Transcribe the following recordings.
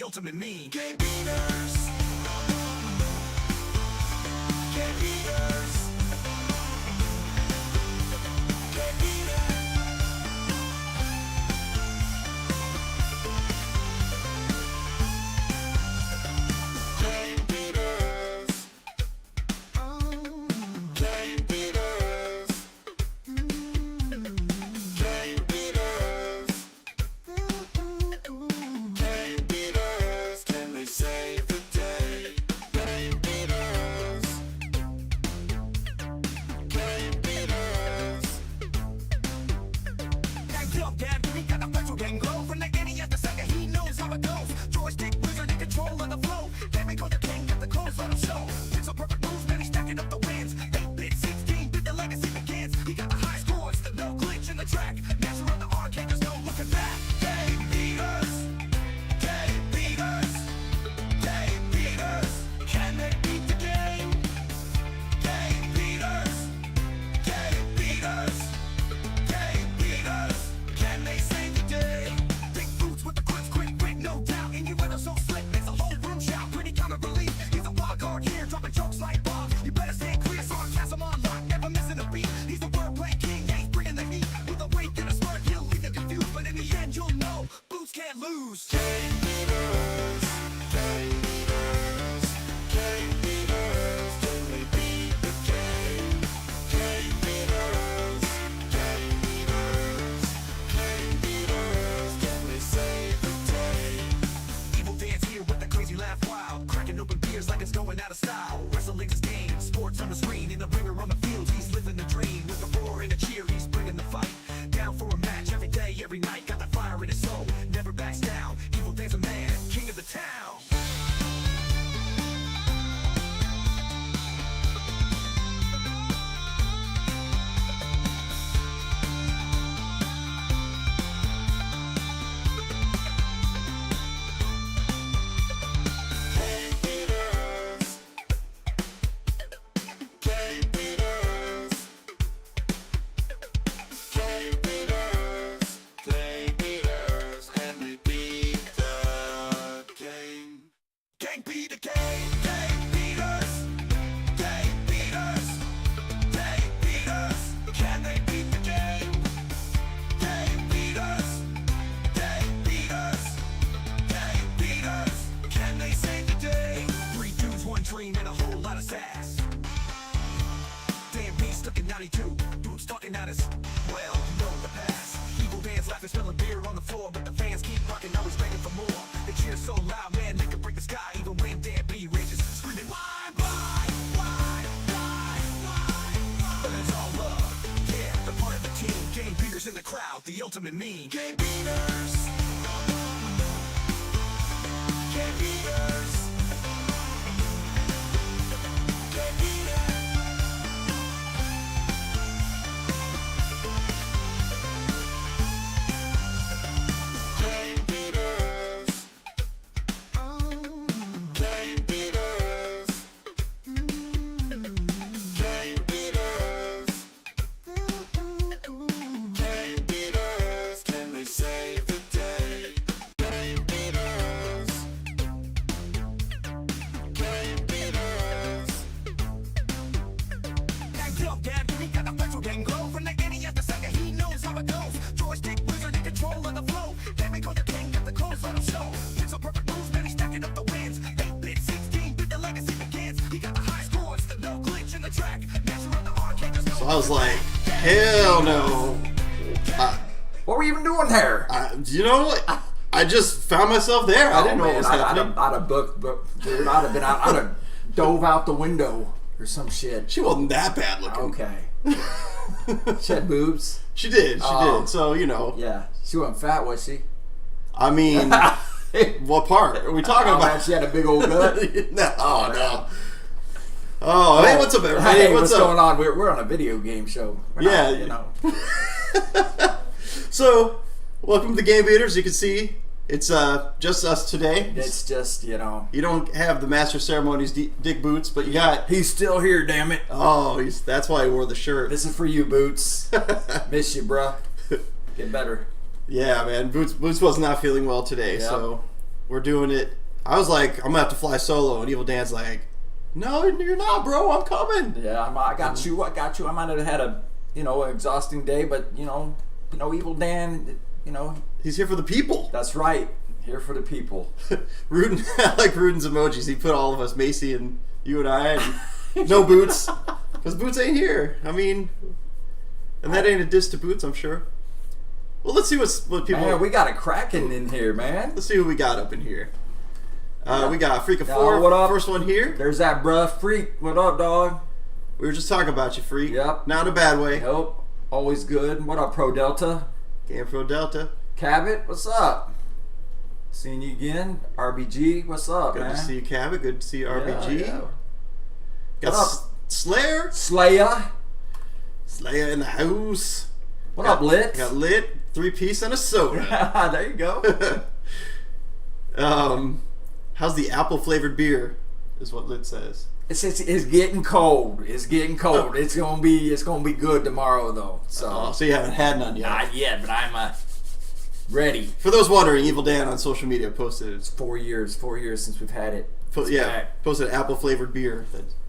the ultimate meme. Game beaters. Game beaters. Game beaters. Game beaters. Game beaters. Game beaters. Game beaters. Can they save the day? Game beaters. Game beaters. That jump dad, he got a petrol gang glow. From the NES to Sega, he knows how it goes. Joystick wizard in control of the flow. Then we go the king, got the clothes let him show. It's a perfect moves, man, he's stacking up the wins. 8-bit, 16-bit, the legacy begins. He got the high scores, no glitch in the track. Master of the arcade, there's no looking back. Game beaters. Game beaters. Game beaters. Can they beat the game? Game beaters. Game beaters. Game beaters. Can they save the day? Big boots with the crunch, quick, no doubt. And you weather so slick, makes the whole room shout. Pretty comic relief. He's a wild card here, dropping jokes like bombs. You better stand clear, sarcasm on lock, never missing a beat. He's the wordplay king, yeah, he's bringing the heat. With a weight and a smart, he'll leave you confused. But in the end, you'll know, boots can't lose. Game beaters. Game beaters. Game beaters. Can they beat the game? Game beaters. Game beaters. Game beaters. Can they save the day? Evil dance here with the crazy laugh wild. Cracking open beers like it's going out of style. Wrestling's his game, sports on the screen. In the ringer on the field, he's living the dream. With a roar and a cheer, he's bringing the fight. Down for a match every day, every night. Got that fire in his soul, never backs down. Evil dancer man, king of the town. Game beaters. Game beaters. Game beaters. Game beaters. And they beat the game. Game beat the game. Game beaters. Game beaters. Game beaters. Can they beat the game? Game beaters. Game beaters. Game beaters. Can they save the day? 3 dudes, 1 dream, and a whole lot of sass. Damn, me stuck in 92. Boots talking at us. Well, you know the past. Evil dance, laughing, spilling beer on the floor. But the fans keep rocking, always begging for more. They cheer so loud, man, they could break the sky. Even when Dan B rages, screaming, why? But it's all love. Yeah, the part of the team. Game beaters in the crowd, the ultimate meme. Game beaters. Game beaters. Game beaters. Game beaters. Game beaters. Game beaters. Game beaters. Can they save the day? Game beaters. Game beaters. That jump dad, he got the petrol gang glow. From the NES to Sega, he knows how it goes. Joystick wizard in control of the flow. Then we go the king, got the clothes let him show. It's a perfect moves, man, he's stacking up the wins. 8-bit, 16-bit, the legacy begins. He got the high scores, no glitch in the track. Master of the arcade, there's no. So I was like, hell no. What were you even doing there? You know what? I just found myself there. I didn't know what was happening. I'd have booked, dude. I'd have been out. I'd have dove out the window or some shit. She wasn't that bad looking. Okay. She had boobs. She did. She did. So, you know. Yeah. She wasn't fat, was she? I mean, what part are we talking about? Man, she had a big old gut. No. Oh, hey, what's up, everybody? Hey, what's going on? We're on a video game show. We're Yeah. not, you know. So, welcome to Game Beaters. You can see it's just us today. It's just, you know. You don't have the Master of Ceremonies Dick Boots, but you got... He's still here, damn it. Oh, that's why he wore the shirt. This is for you, Boots. Miss you, bruh. Get better. Yeah, man. Boots was not feeling well today, Yep. so we're doing it. I was like, I'm gonna have to fly solo, and Evil Dan's like, no, you're not, bro. I'm coming. Yeah, I got you. I might have had a an exhausting day, but Evil Dan, He's here for the people. that's right. Here for the people. Rudin, I like Rudin's emojis. He put all of us, Macy and you and I, and no Boots, because Boots ain't here. I mean, and that ain't a diss to Boots, I'm sure. Well, let's see what people. Man, we got a Kraken in here, man. Let's see who we got up in here. We got Freak of Four. what up? First one here. There's that bruh Freak. What up, dog? We were just talking about you, Freak. Yep. Not in a bad way. Nope. Always good. What up, Pro Delta? Game Pro Delta. Cabot, what's up? Seeing you again. RBG, what's up, Good man? to see you, Cabot. Good to see you, RBG. Yeah. Got What up? Slayer. Slayer. Slayer in the house. What up, Lit? Got Lit. 3-piece and a soda. There you go. How's the apple flavored beer? Is what Lit says. It's getting cold. It's getting cold. It's gonna be good tomorrow though. So So you haven't had none yet. not yet, but I'm ready. For those wondering, Evil Dan on social media posted It's 4 years since we've had it. It's back. posted apple flavored beer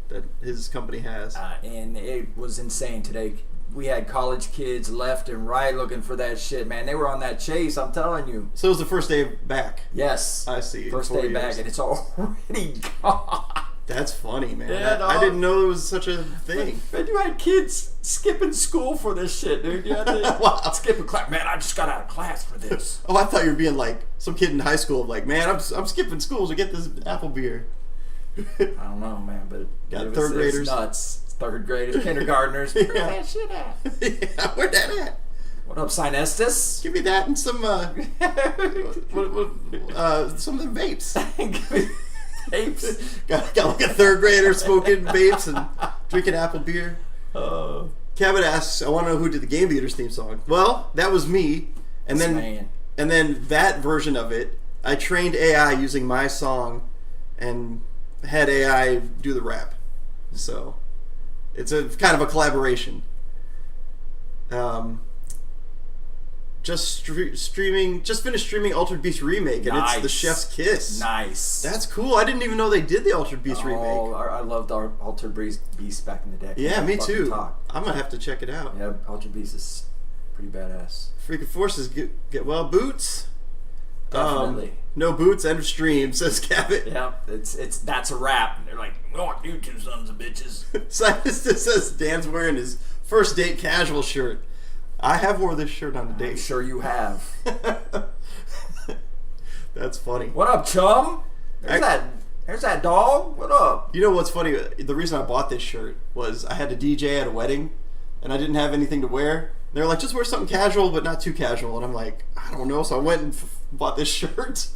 that his company has. And it was insane today. We had college kids left and right looking for that shit, man. They were on that chase, I'm telling you. So it was the first day back. Yes. I see. First 4 day years. back, and it's already gone. That's funny, man. Yeah, I dog. didn't know it was such a thing. Man, you had kids skipping school for this shit, dude. You had to Wow. skip a class. Man, I just got out of class for this. Oh, I thought you were being like some kid in high school, like, man, I'm skipping school to get this apple beer. I don't know, man, but Got it was, third it was graders. nuts. Third graders, kindergartners. Where Yeah. that shit at? Yeah, where that at? What up, Synestus? Give me that and some some of the vapes. Apes. got like a third grader smoking vapes and drinking apple beer. Cabot asks, I want to know who did the Game Beaters theme song. Well, that was me, and then Man. and then that version of it, I trained AI using my song, and had AI do the rap. So it's a kind of a collaboration. Just finished streaming Altered Beast remake, and it's the Nice. Chef's Kiss. Nice. That's cool. I didn't even know they did the Altered Beast remake. I loved our Altered Beast back in the day. Yeah, me Fucking too. talk. I'm gonna have to check it out. Yeah, Altered Beast is pretty badass. Freaking Forces get well boots. Definitely. No boots. End of stream. Says Cabot. Yeah, that's a wrap. And they're like, we want you two sons of bitches. Scientist says Dan's wearing his first date casual shirt. I have wore this shirt on a I'm date. sure you have. That's funny. What up, chum? There's that dog. What up? You know what's funny? The reason I bought this shirt was I had a DJ at a wedding, and I didn't have anything to wear. They were like, just wear something casual, but not too casual. And I'm like, I don't know. So I went and bought this shirt.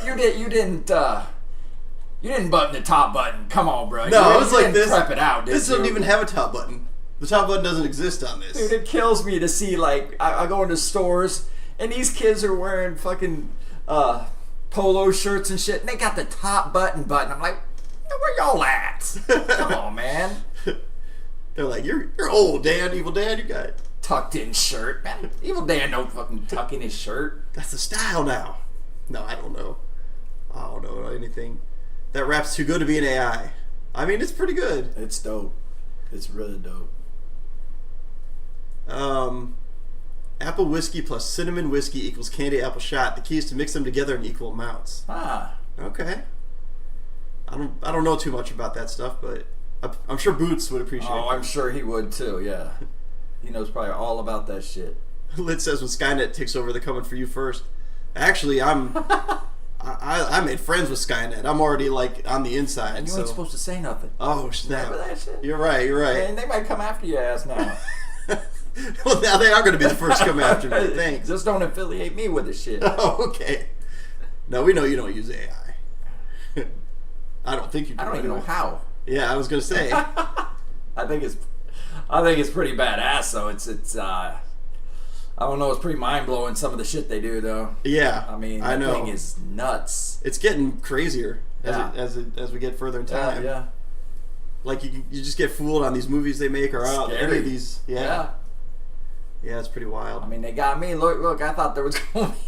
You didn't button the top button. Come on, bro. No, you, it was you like didn't this. Prep it out. This did you? doesn't even have a top button. The top button doesn't exist on this. Dude, it kills me to see, like, I go into stores and these kids are wearing fucking polo shirts and shit, and they got the top button. I'm like, where y'all at? Come on, man. They're like, you're old, Dan. Evil Dan, you got it. Tucked in shirt. Man, Evil Dan don't fucking tuck in his shirt. That's the style now. No, I don't know. I don't know anything. That rap's too good to be an AI. I mean, it's pretty good. It's dope. It's really dope. Apple whiskey plus cinnamon whiskey equals candy apple shot. The key is to mix them together in equal amounts. Ah. Okay. I don't know too much about that stuff, but I'm sure Boots would appreciate Oh, it. I'm sure he would too, yeah. He knows probably all about that shit. Lit says when Skynet takes over, they're coming for you first. Actually, I made friends with Skynet. I'm already like on the inside. And you so. ain't supposed to say nothing. Oh snap! Remember that shit? You're right. And they might come after your ass now. Well, now they are going to be the first to come after me. Thanks. Just don't affiliate me with the shit. Oh, okay. No, we know you don't use AI. I don't think you do. I don't even know how. Yeah, I was going to say. I think it's pretty badass though. It's I don't know, it's pretty mind blowing some of the shit they do though. Yeah, I mean, I that know. thing is nuts. It's getting crazier Yeah. as we get further in time. Yeah. Like you just get fooled on these movies they make or out Scary. any of these. Yeah, it's pretty wild. I mean, they got me. Look, I thought there was going to be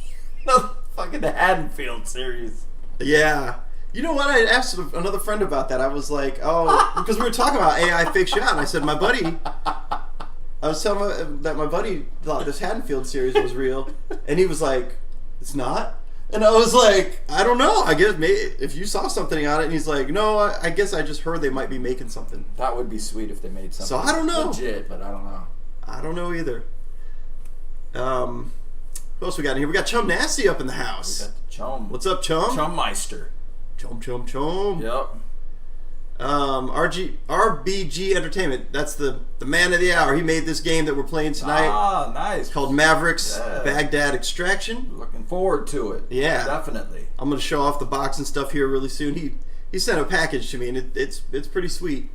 another Fucking Haddonfield series. Yeah. You know what? I asked another friend about that. I was like, oh, because we were talking about AI fake shot, and I said, I was telling him that my buddy thought this Haddonfield series was real, and he was like, it's not? And I was like, I don't know. I guess maybe if you saw something on it, and he's like, no, I guess I just heard they might be making something. That would be sweet if they made something. So I don't know. Legit, but I don't know. I don't know either. What else we got in here? We got Chum Nasty up in the house. We got the Chum. What's up, Chum? Chummeister. Chum. Yep. RBG Entertainment. That's the man of the hour. He made this game that we're playing tonight. Ah, nice. Called Maverick's Baghdad Extraction. Looking forward to it. Yeah, definitely. I'm gonna show off the box and stuff here really soon. He sent a package to me, and it's pretty sweet.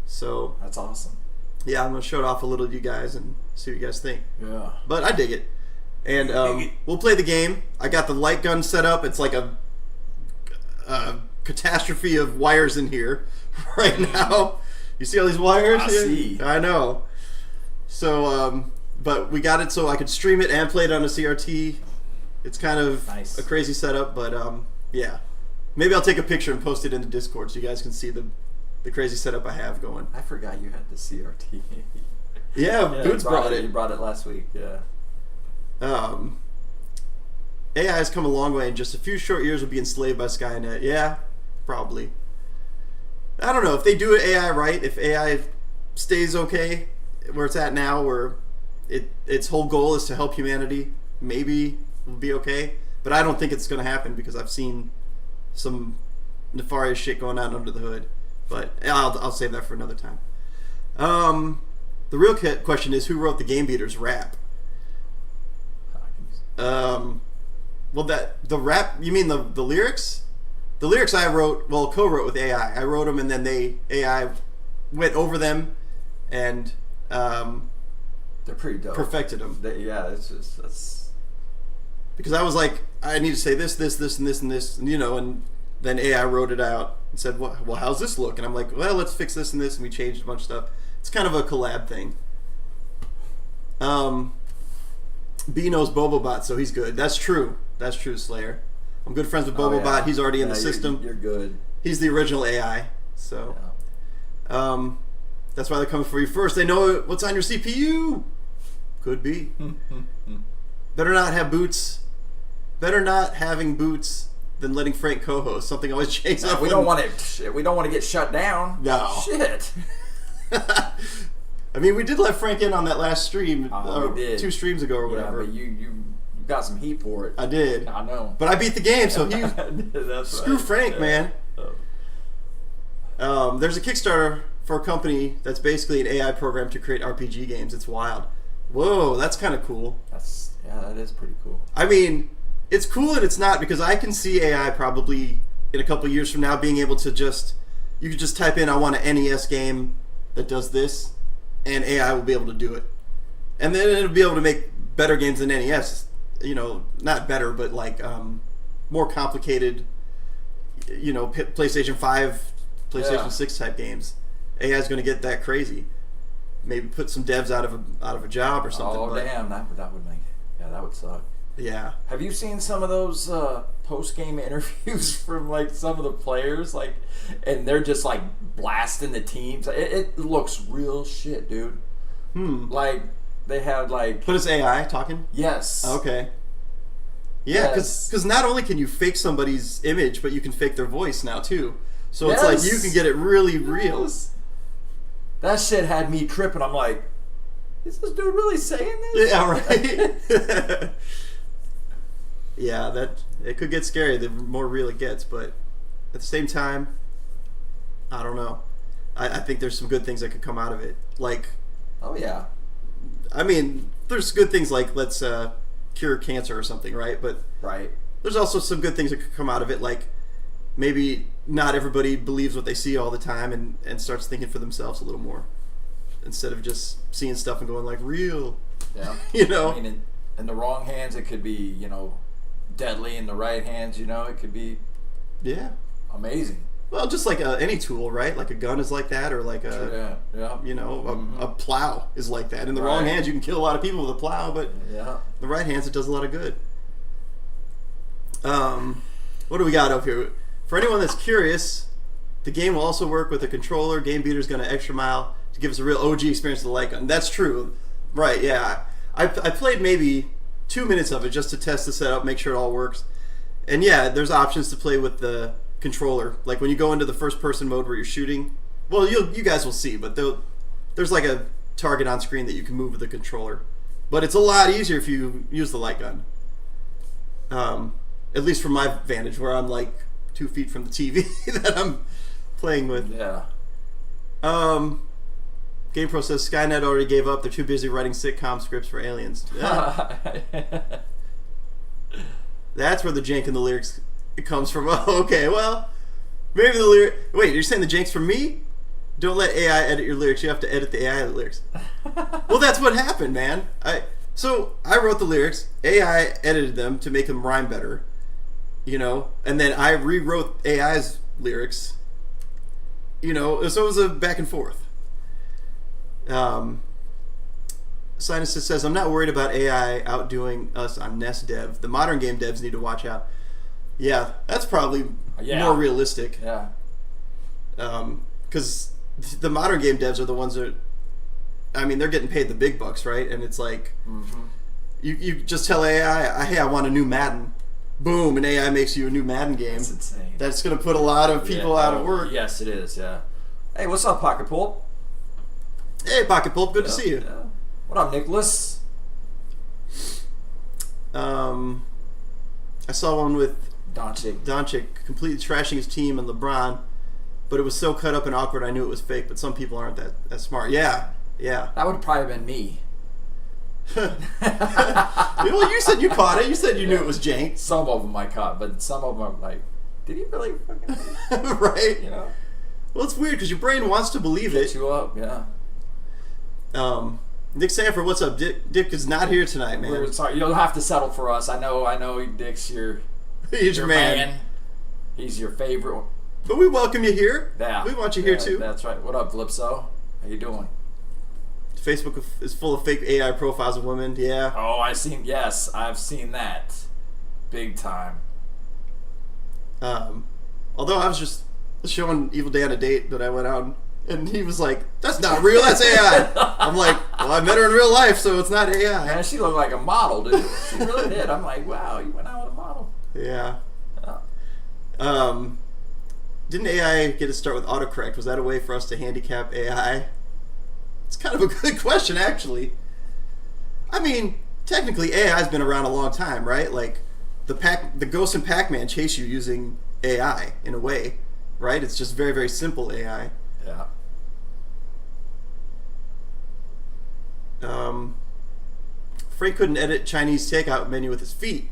So that's awesome. Yeah, I'm gonna show it off a little to you guys and see what you guys think. Yeah. But I dig it. And we'll play the game. I got the light gun set up. It's like a catastrophe of wires in here right now. You see all these wires? I see. I know. So, but we got it so I could stream it and play it on a CRT. It's kind of nice. A crazy setup, but yeah. Maybe I'll take a picture and post it in the Discord so you guys can see the crazy setup I have going. I forgot you had the CRT. Yeah, Boots brought it. You brought it last week, yeah. AI has come a long way. In just a few short years, we'll be enslaved by Skynet. Yeah, probably. I don't know if they do it AI right. If AI stays okay where it's at now, where its whole goal is to help humanity, maybe we'll be okay. But I don't think it's going to happen because I've seen some nefarious shit going on under the hood. But I'll save that for another time. The real question is, who wrote the Game Beaters rap? Well, the rap, you mean the lyrics? The lyrics I wrote, well, co-wrote with AI. I wrote them, and then AI went over them and they're pretty dope. Perfected them. That's because I was like, I need to say this, and this, and this, and and then AI wrote it out and said, well, how's this look? And I'm like, well, let's fix this and this, and we changed a bunch of stuff. It's kind of a collab thing. B knows Bobobot, so he's good. That's true, Slayer. I'm good friends with Bobobot. Yeah. He's already in the system. You're good. He's the original AI. So, that's why they're coming for you first. They know what's on your CPU. Could be. Better not have boots. Better not having boots than letting Frank co-host. Something always changes up. We don't want it. We don't want to get shut down. No. Shit. I mean, we did let Frank in on that last stream, we did. 2 streams ago or whatever. Yeah, but you got some heat for it. I did. I know. But I beat the game, so he That's screw right. Frank, man. There's a Kickstarter for a company that's basically an AI program to create RPG games. It's wild. Whoa, that's kind of cool. That is pretty cool. I mean, it's cool and it's not, because I can see AI probably in a couple years from now being able to you could just type in, I want an NES game that does this, and AI will be able to do it. And then it'll be able to make better games than NES. Not better, but like more complicated, PlayStation 5, PlayStation 6 type games. AI is going to get that crazy. Maybe put some devs out of a job or something. Oh, damn. That would make... Yeah, that would suck. Yeah. Have you seen some of those post-game interviews from like some of the players, and they're just like blasting the teams? It looks real shit, dude. Like they have like. But it's AI talking? Yes. Okay. Yeah, because not only can you fake somebody's image, but you can fake their voice now too. So it's like you can get it really real. That shit had me tripping. I'm like, is this dude really saying this? Yeah, right. Yeah, it could get scary the more real it gets, but at the same time, I don't know. I think there's some good things that could come out of it. Like, oh yeah. I mean, there's good things like let's cure cancer or something, right? But right. There's also some good things that could come out of it, like maybe not everybody believes what they see all the time and starts thinking for themselves a little more instead of just seeing stuff and going like real. Yeah. I mean, in the wrong hands, it could be deadly. In the right hands, it could be amazing. Well, just like any tool, right? Like a gun is like that, or like a a plow is like that. In the wrong hands, you can kill a lot of people with a plow, but the right hands, it does a lot of good. What do we got up here? For anyone that's curious, the game will also work with a controller. Game Beater's going to extra mile to give us a real OG experience of the light gun. That's true. Right, yeah. I played maybe 2 minutes of it just to test the setup, make sure it all works. And yeah, there's options to play with the controller. Like when you go into the first person mode where you're shooting, well, you guys will see, but there's like a target on screen that you can move with the controller. But it's a lot easier if you use the light gun. At least from my vantage, where I'm like 2 feet from the TV that I'm playing with. Yeah. GamePro says Skynet already gave up. They're too busy writing sitcom scripts for aliens. Yeah. That's where the jank in the lyrics comes from. Oh, okay, well, maybe the lyric. Wait, you're saying the jank's from me? Don't let AI edit your lyrics. You have to edit the AI lyrics. Well, that's what happened, man. So I wrote the lyrics. AI edited them to make them rhyme better, and then I rewrote AI's lyrics. So it was a back and forth. Sinus says, I'm not worried about AI outdoing us on NES dev. The modern game devs need to watch out. Yeah, that's probably more realistic. Yeah. Because the modern game devs are the ones that, they're getting paid the big bucks, right? And it's like, you just tell AI, hey, I want a new Madden. Boom, and AI makes you a new Madden game. That's insane. That's going to put a lot of people out of work. Yes, it is, yeah. Hey, what's up, Pocket Pulp? Hey, Pocket Pulp, good to see you. Yeah. What up, Nicholas? I saw one with Doncic completely trashing his team and LeBron, but it was so cut up and awkward I knew it was fake, but some people aren't that smart. Yeah. That would probably have been me. Well, you said you caught it. You said you knew it was jank. Some of them I caught, but some of them I'm like, did he really fucking... Right? Well, it's weird because your brain wants to believe it. Get you up, yeah. Nick Sanford, what's up? Dick is not here tonight, man. We're sorry, you'll have to settle for us. I know Dick's He's your man. He's your favorite one. But we welcome you here. Yeah. We want you here too. That's right. What up, Calypso? How you doing? Facebook is full of fake AI profiles of women. Yeah. Oh, I've seen that. Big time. Although I was just showing Evil Dan a date that I went out and he was like, that's not real, that's AI. I'm like, well, I met her in real life, so it's not AI. Man, she looked like a model, dude. She really did. I'm like, wow, you went out with a model. Yeah. Didn't AI get to start with autocorrect? Was that a way for us to handicap AI? It's kind of a good question, actually. Technically, AI's been around a long time, right? Like, the Ghost and Pac-Man chase you using AI, in a way, right? It's just very, very simple AI. Yeah. Frank couldn't edit Chinese takeout menu with his feet,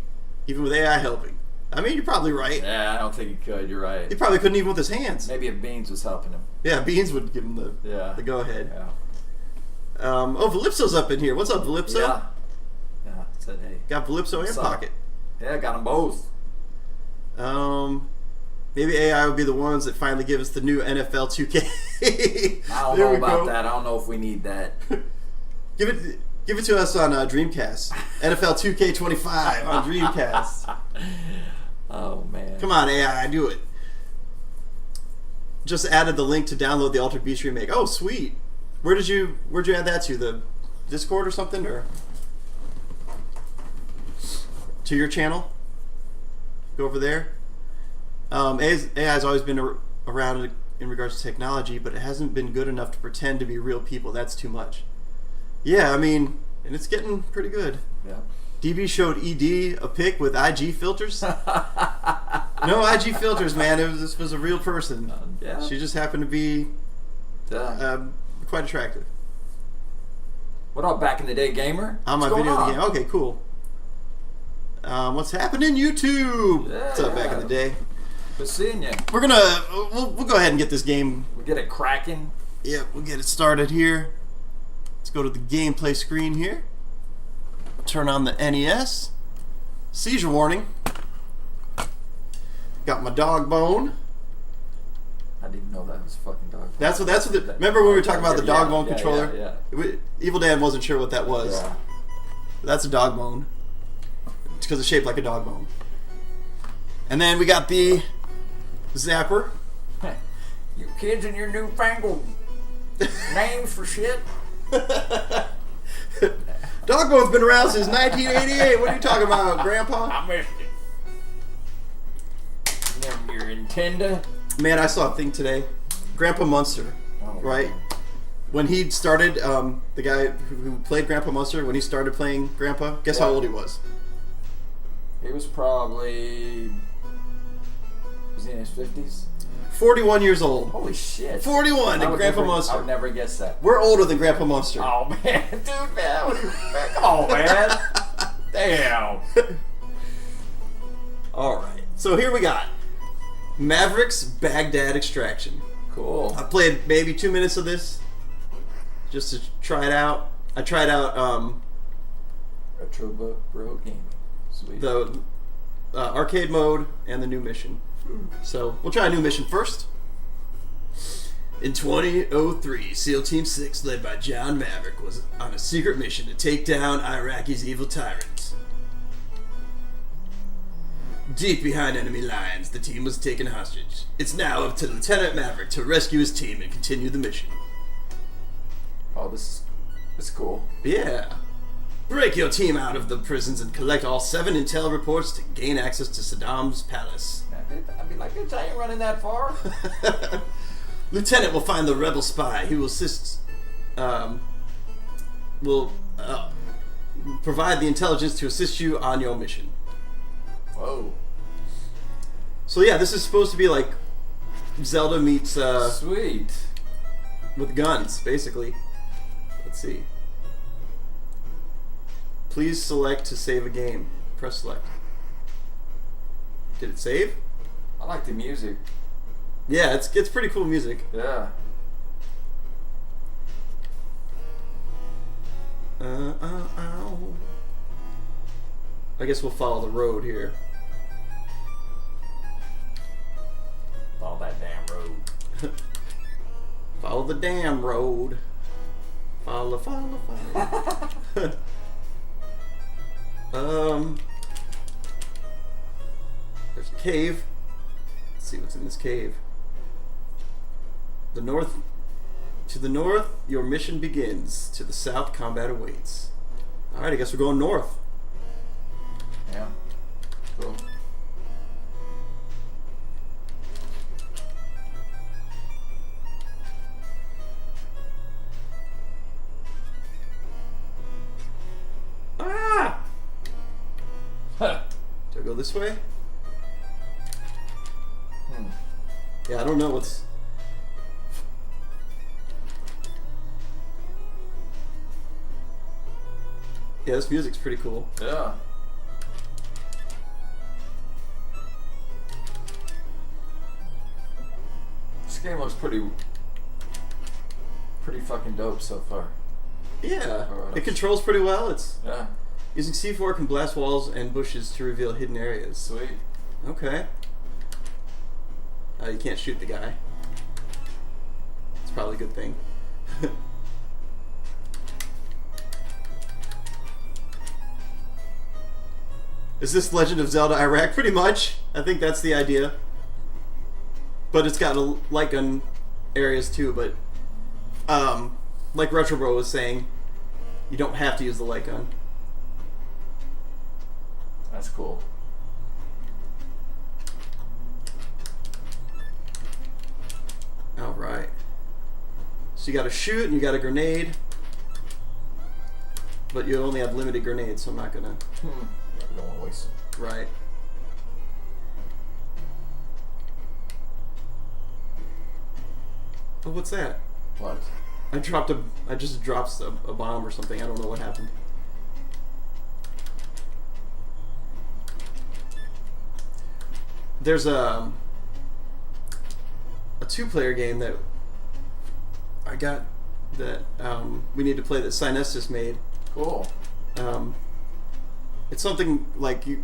even with AI helping. You're probably right. Yeah, I don't think he could. You're right. He probably couldn't even with his hands. Maybe if Beans was helping him. Yeah, Beans would give him the go-ahead. Yeah. Valipso's up in here. What's up, Valipso? Yeah. Said hey. Got Valipso and Pocket. Yeah, got them both. Maybe AI would be the ones that finally give us the new NFL 2K. I don't know about that. I don't know if we need that. Give it to us on Dreamcast. NFL 2K25 on Dreamcast. Oh man! Come on, AI, do it. Just added the link to download the Altered Beast remake. Oh, sweet. Where'd you add that to? The Discord or something, or to your channel? Go over there. AI's always been around in regards to technology, but it hasn't been good enough to pretend to be real people. That's too much. Yeah, and it's getting pretty good. Yeah. DB showed ED a pic with IG filters. No IG filters, man. This was a real person. Yeah. She just happened to be quite attractive. What up, back in the day, gamer? On my video game. Okay, cool. What's happening, YouTube? Yeah, What's up, back in the day? Good seeing you. We'll go ahead and get this game. We'll get it cracking. Yeah, we'll get it started here. Let's go to the gameplay screen here. Turn on the NES. Seizure warning. Got my dog bone. I didn't know that was a fucking dog bone. That's what. Remember when we were talking about the dog bone controller? Yeah. Evil Dan wasn't sure what that was. Yeah. That's a dog bone. It's because it's shaped like a dog bone. And then we got the Zapper. You kids and your newfangled names for shit. Dogbone's been around since 1988. What are you talking about, Grandpa? I missed it. And then your Nintendo. Man, I saw a thing today. Grandpa Munster, right? When he started, the guy who played Grandpa Munster, when he started playing Grandpa, guess how old he was? He was probably... Was he in his 50s? 41 years old. Holy shit. 41 and Grandpa Munster. I would never guess that. We're older than Grandpa Munster. Oh, man. Dude, man. Man, come on, man. Damn. Alright, so here we got Maverick's Baghdad Extraction. Cool. I played maybe 2 minutes of this just to try it out. I tried out Retro Bro Gaming. Sweet. the arcade mode and the new mission. So we'll try a new mission first. In 2003, SEAL Team 6, led by John Maverick, was on a secret mission to take down Iraq's evil tyrants. Deep behind enemy lines, the team was taken hostage. It's now up to Lieutenant Maverick to rescue his team and continue the mission. Oh, this is cool. Yeah. Break your team out of the prisons and collect all 7 intel reports to gain access to Saddam's palace. I'd be like, bitch, I ain't running that far. Lieutenant will find the rebel spy. He will assist. Will provide the intelligence to assist you on your mission. Whoa. So yeah, this is supposed to be like Zelda meets Sweet. with guns, basically. Let's see. Please select to save a game. Press select. Did it save? I like the music. Yeah, it's pretty cool music. Yeah. I guess we'll follow the road here. Follow that damn road. Follow the damn road. Follow. There's a cave. Let's see what's in this cave. To the north, your mission begins. To the south, combat awaits. Alright, I guess we're going north. Yeah. Cool. Ah! Huh. Do I go this way? Yeah, I don't know what's... Yeah, this music's pretty cool. Yeah. This game looks pretty fucking dope so far. Yeah, Alright. it controls pretty well. It's Yeah. using C4 can blast walls and bushes to reveal hidden areas. Sweet. Okay. You can't shoot the guy. It's probably a good thing. Is this Legend of Zelda Iraq? Pretty much. I think that's the idea. But it's got a light gun areas too, but like Retro Bro was saying, you don't have to use the light gun. That's cool. Alright. So you gotta shoot and you got a grenade. But you only have limited grenades, so I'm not gonna... Yeah, you don't want to waste it. Right. Oh, what's that? What? I just dropped a bomb or something. I don't know what happened. There's a 2-player game that I got that we need to play that Synestis made. Cool. It's something like you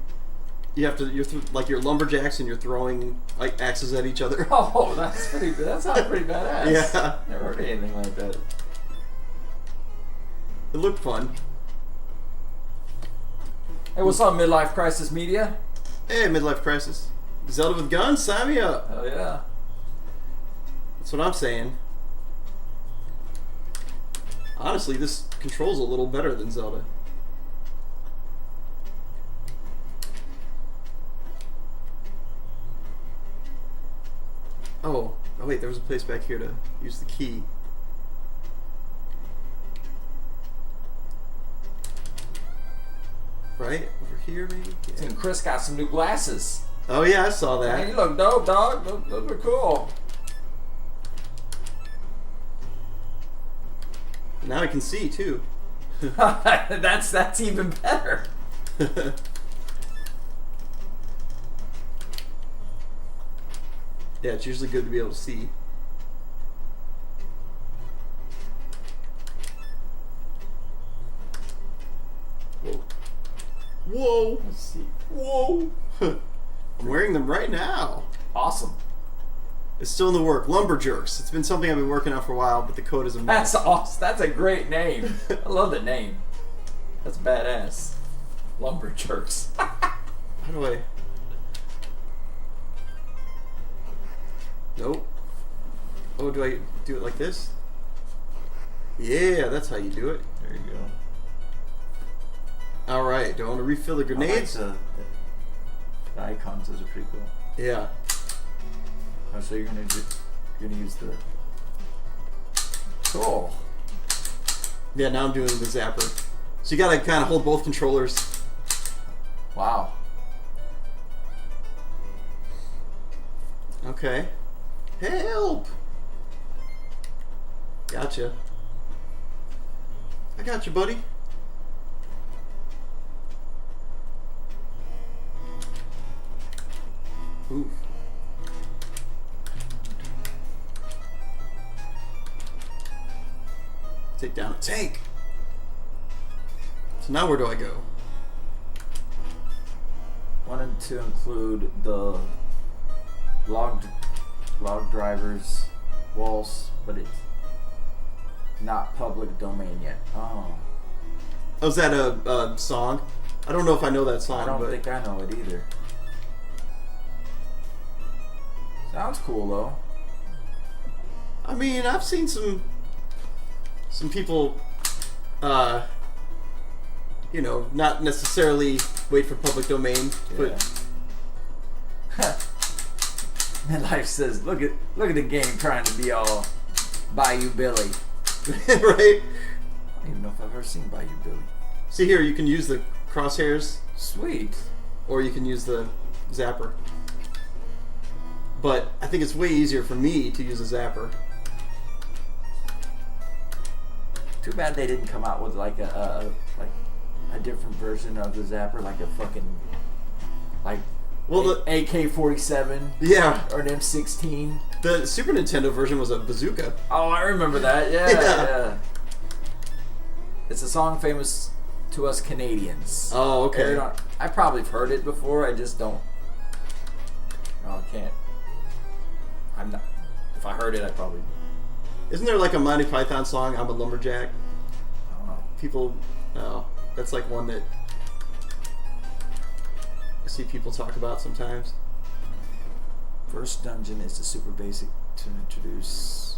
have to like you're lumberjacks and you're throwing like axes at each other. Oh, that's pretty. That sounds pretty badass. Yeah. Never heard anything like that. It looked fun. Hey, what's up, Midlife Crisis Media? Hey, Midlife Crisis. Zelda with guns, sign me up. Hell yeah. That's what I'm saying. Honestly, this controls a little better than Zelda. Oh wait, there was a place back here to use the key. Right? Over here, maybe? Yeah. And Chris got some new glasses. Oh yeah, I saw Man, that. you look dope, dog. Those are cool. Now I can see, too. That's even better. Yeah, it's usually good to be able to see. Whoa. Whoa! Let's see. Whoa! I'm wearing them right now. Awesome. It's still in the work. Lumberjerks. It's been something I've been working on for a while, but the code is a mess. That's awesome. That's a great name. I love the name. That's badass. Lumberjerks. How do I... Nope. Oh, do I do it like this? Yeah, that's how you do it. There you go. Alright, do I want to refill the grenades? I like the icons. Those are pretty cool. Yeah. Oh, so you're gonna use the... Cool. Yeah, now I'm doing the zapper. So you gotta kind of hold both controllers. Wow. Okay. Help! Gotcha. I got you, buddy. Ooh. Take down a tank. So now where do I go? Wanted to include the log drivers walls, but it's not public domain yet. Oh. Oh, is that a song? I don't know if I know that song. I don't but think I know it either. Sounds cool though. I mean, I've seen some people, you know, not necessarily wait for public domain, but Life says, look at the game trying to be all Bayou Billy. right? I don't even know if I've ever seen Bayou Billy. See here, you can use the crosshairs, Sweet. or you can use the zapper. But I think it's way easier for me to use a zapper. Too bad they didn't come out with like a different version of the zapper, like a fucking Well, the AK-47 yeah, or an M16. the Super Nintendo version was a bazooka. Oh, I remember that. Yeah, Yeah. yeah. It's a song famous to us Canadians. Oh, okay. I probably have heard it before. I just don't. No, I can't. I'm not. If I heard it, I probably. Isn't there like a Monty Python song, I'm a Lumberjack? I don't know. People, oh, that's like one that I see people talk about sometimes. First dungeon is the super basic to introduce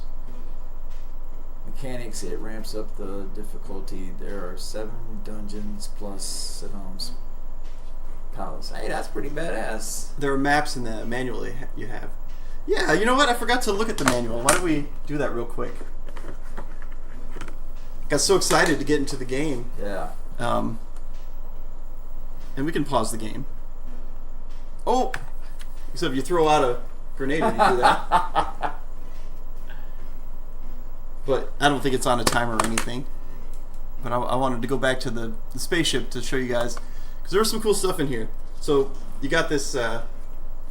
mechanics. It ramps up the difficulty. There are 7 dungeons plus Saddam's palace. Hey, that's pretty badass. There are maps in the manual you have. Yeah, you know what? I forgot to look at the manual. Why don't we do that real quick? Got so excited to get into the game. Yeah. And we can pause the game. Oh! Except you throw out a grenade when you do that. But I don't think it's on a timer or anything. But I wanted to go back to the spaceship to show you guys. Because there was some cool stuff in here. So you got this,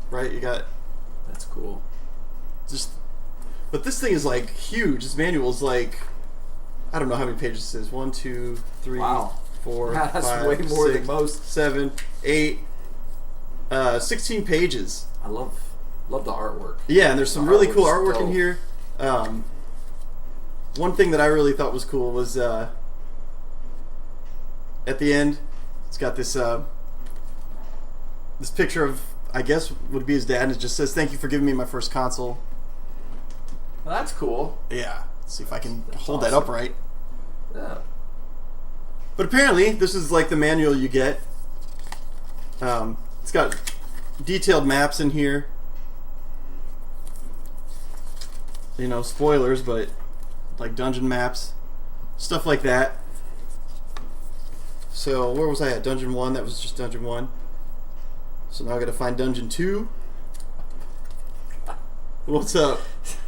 right? You got... That's cool. Just, but this thing is like huge. This manual is like, I don't know how many pages this is. 1, 2, 3, Wow. 4, That's 5, way more 6, than most. 7, 8, 16 pages. I love the artwork. Yeah, and there's some The really cool artwork's artwork in dope. here. One thing that I really thought was cool was at the end, it's got this this picture of I guess would be his dad, and it just says, "Thank you for giving me my first console." Well, that's cool. Yeah. Let's see if I can hold that awesome. upright. Yeah. But apparently, this is like the manual you get. It's got detailed maps in here. You know, spoilers, but like dungeon maps, stuff like that. So where was I at? Dungeon 1. That was just Dungeon 1. So now I gotta find Dungeon 2. What's up?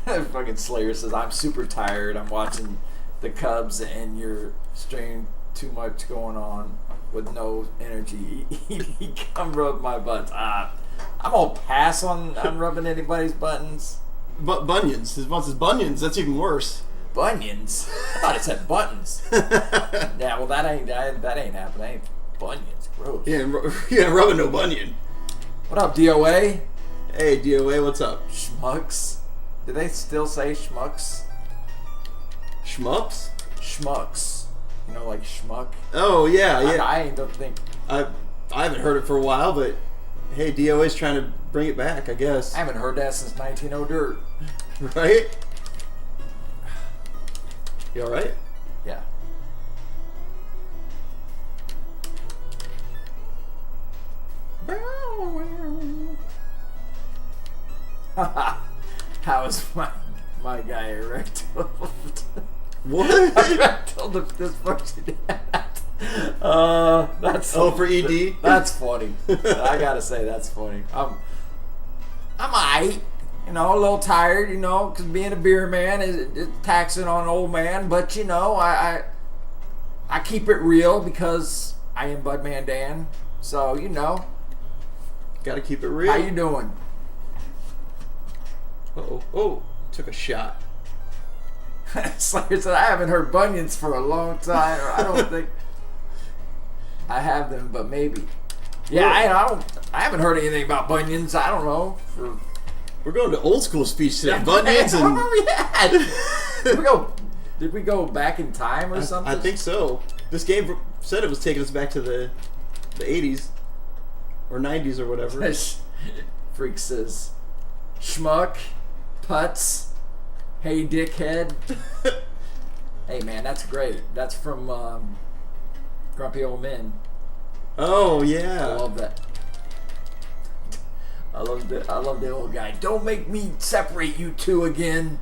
Fucking Slayer says, I'm super tired. I'm watching the Cubs and you're straining too much going on with no energy. He come rub my butt. I'm gonna pass on rubbing anybody's buttons. But bunions. His wants his bunions. That's even worse. Bunions? I thought it said buttons. Yeah, well that ain't happening. Ain't bunions. Gross. Yeah, rubbing no bunion. What up, DOA? Hey, DOA, what's up? Schmucks? Do they still say schmucks? Schmucks? Schmucks. You know, like schmuck? Oh, yeah. I don't think... I haven't heard it for a while, but hey, DOA's trying to bring it back, I guess. I haven't heard that since 1900 dirt. Right? You alright? Yeah. How is my guy erect? What? Told him this person. That's For ED? That's funny. I gotta say that's funny. I'm aight. You know, a little tired. You know, because being a beer man is taxing on an old man. But you know, I keep it real because I am Budman Dan. So you know, Gotta keep it real. how you doing? Uh-oh. Oh, took a shot. Slayer said, I haven't heard bunions for a long time. Or I don't think I have them, but maybe. Yeah, I haven't heard anything about bunions. I don't know. We're going to old school speech today. Bunions and... What were we at? Did we go back in time or something? I think so. This game said it was taking us back to the 80s. Or 90s or whatever. Freak says, schmuck, putz, hey dickhead. Hey man, that's great. That's from Grumpy Old Men. Oh, yeah. I love that. I love the old guy. Don't make me separate you two again.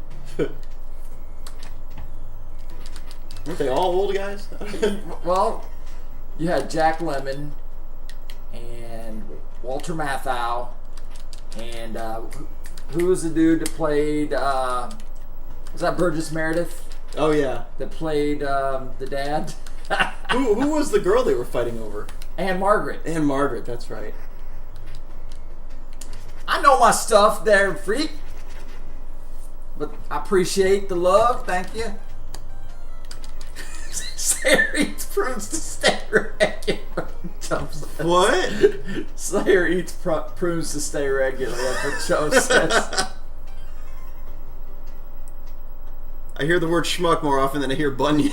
Weren't they all old guys? Well, you had Jack Lemmon and Walter Matthau and who was the dude that played? Was that Burgess Meredith Oh, yeah. that played the dad? Who was the girl they were fighting over? And Margaret. And Margaret, that's right. I know my stuff there, freak. But I appreciate the love. Thank you. Slayer eats prunes to stay regular. What? Slayer eats prunes to stay regular. That's what Joe says. I hear the word schmuck more often than I hear bunion.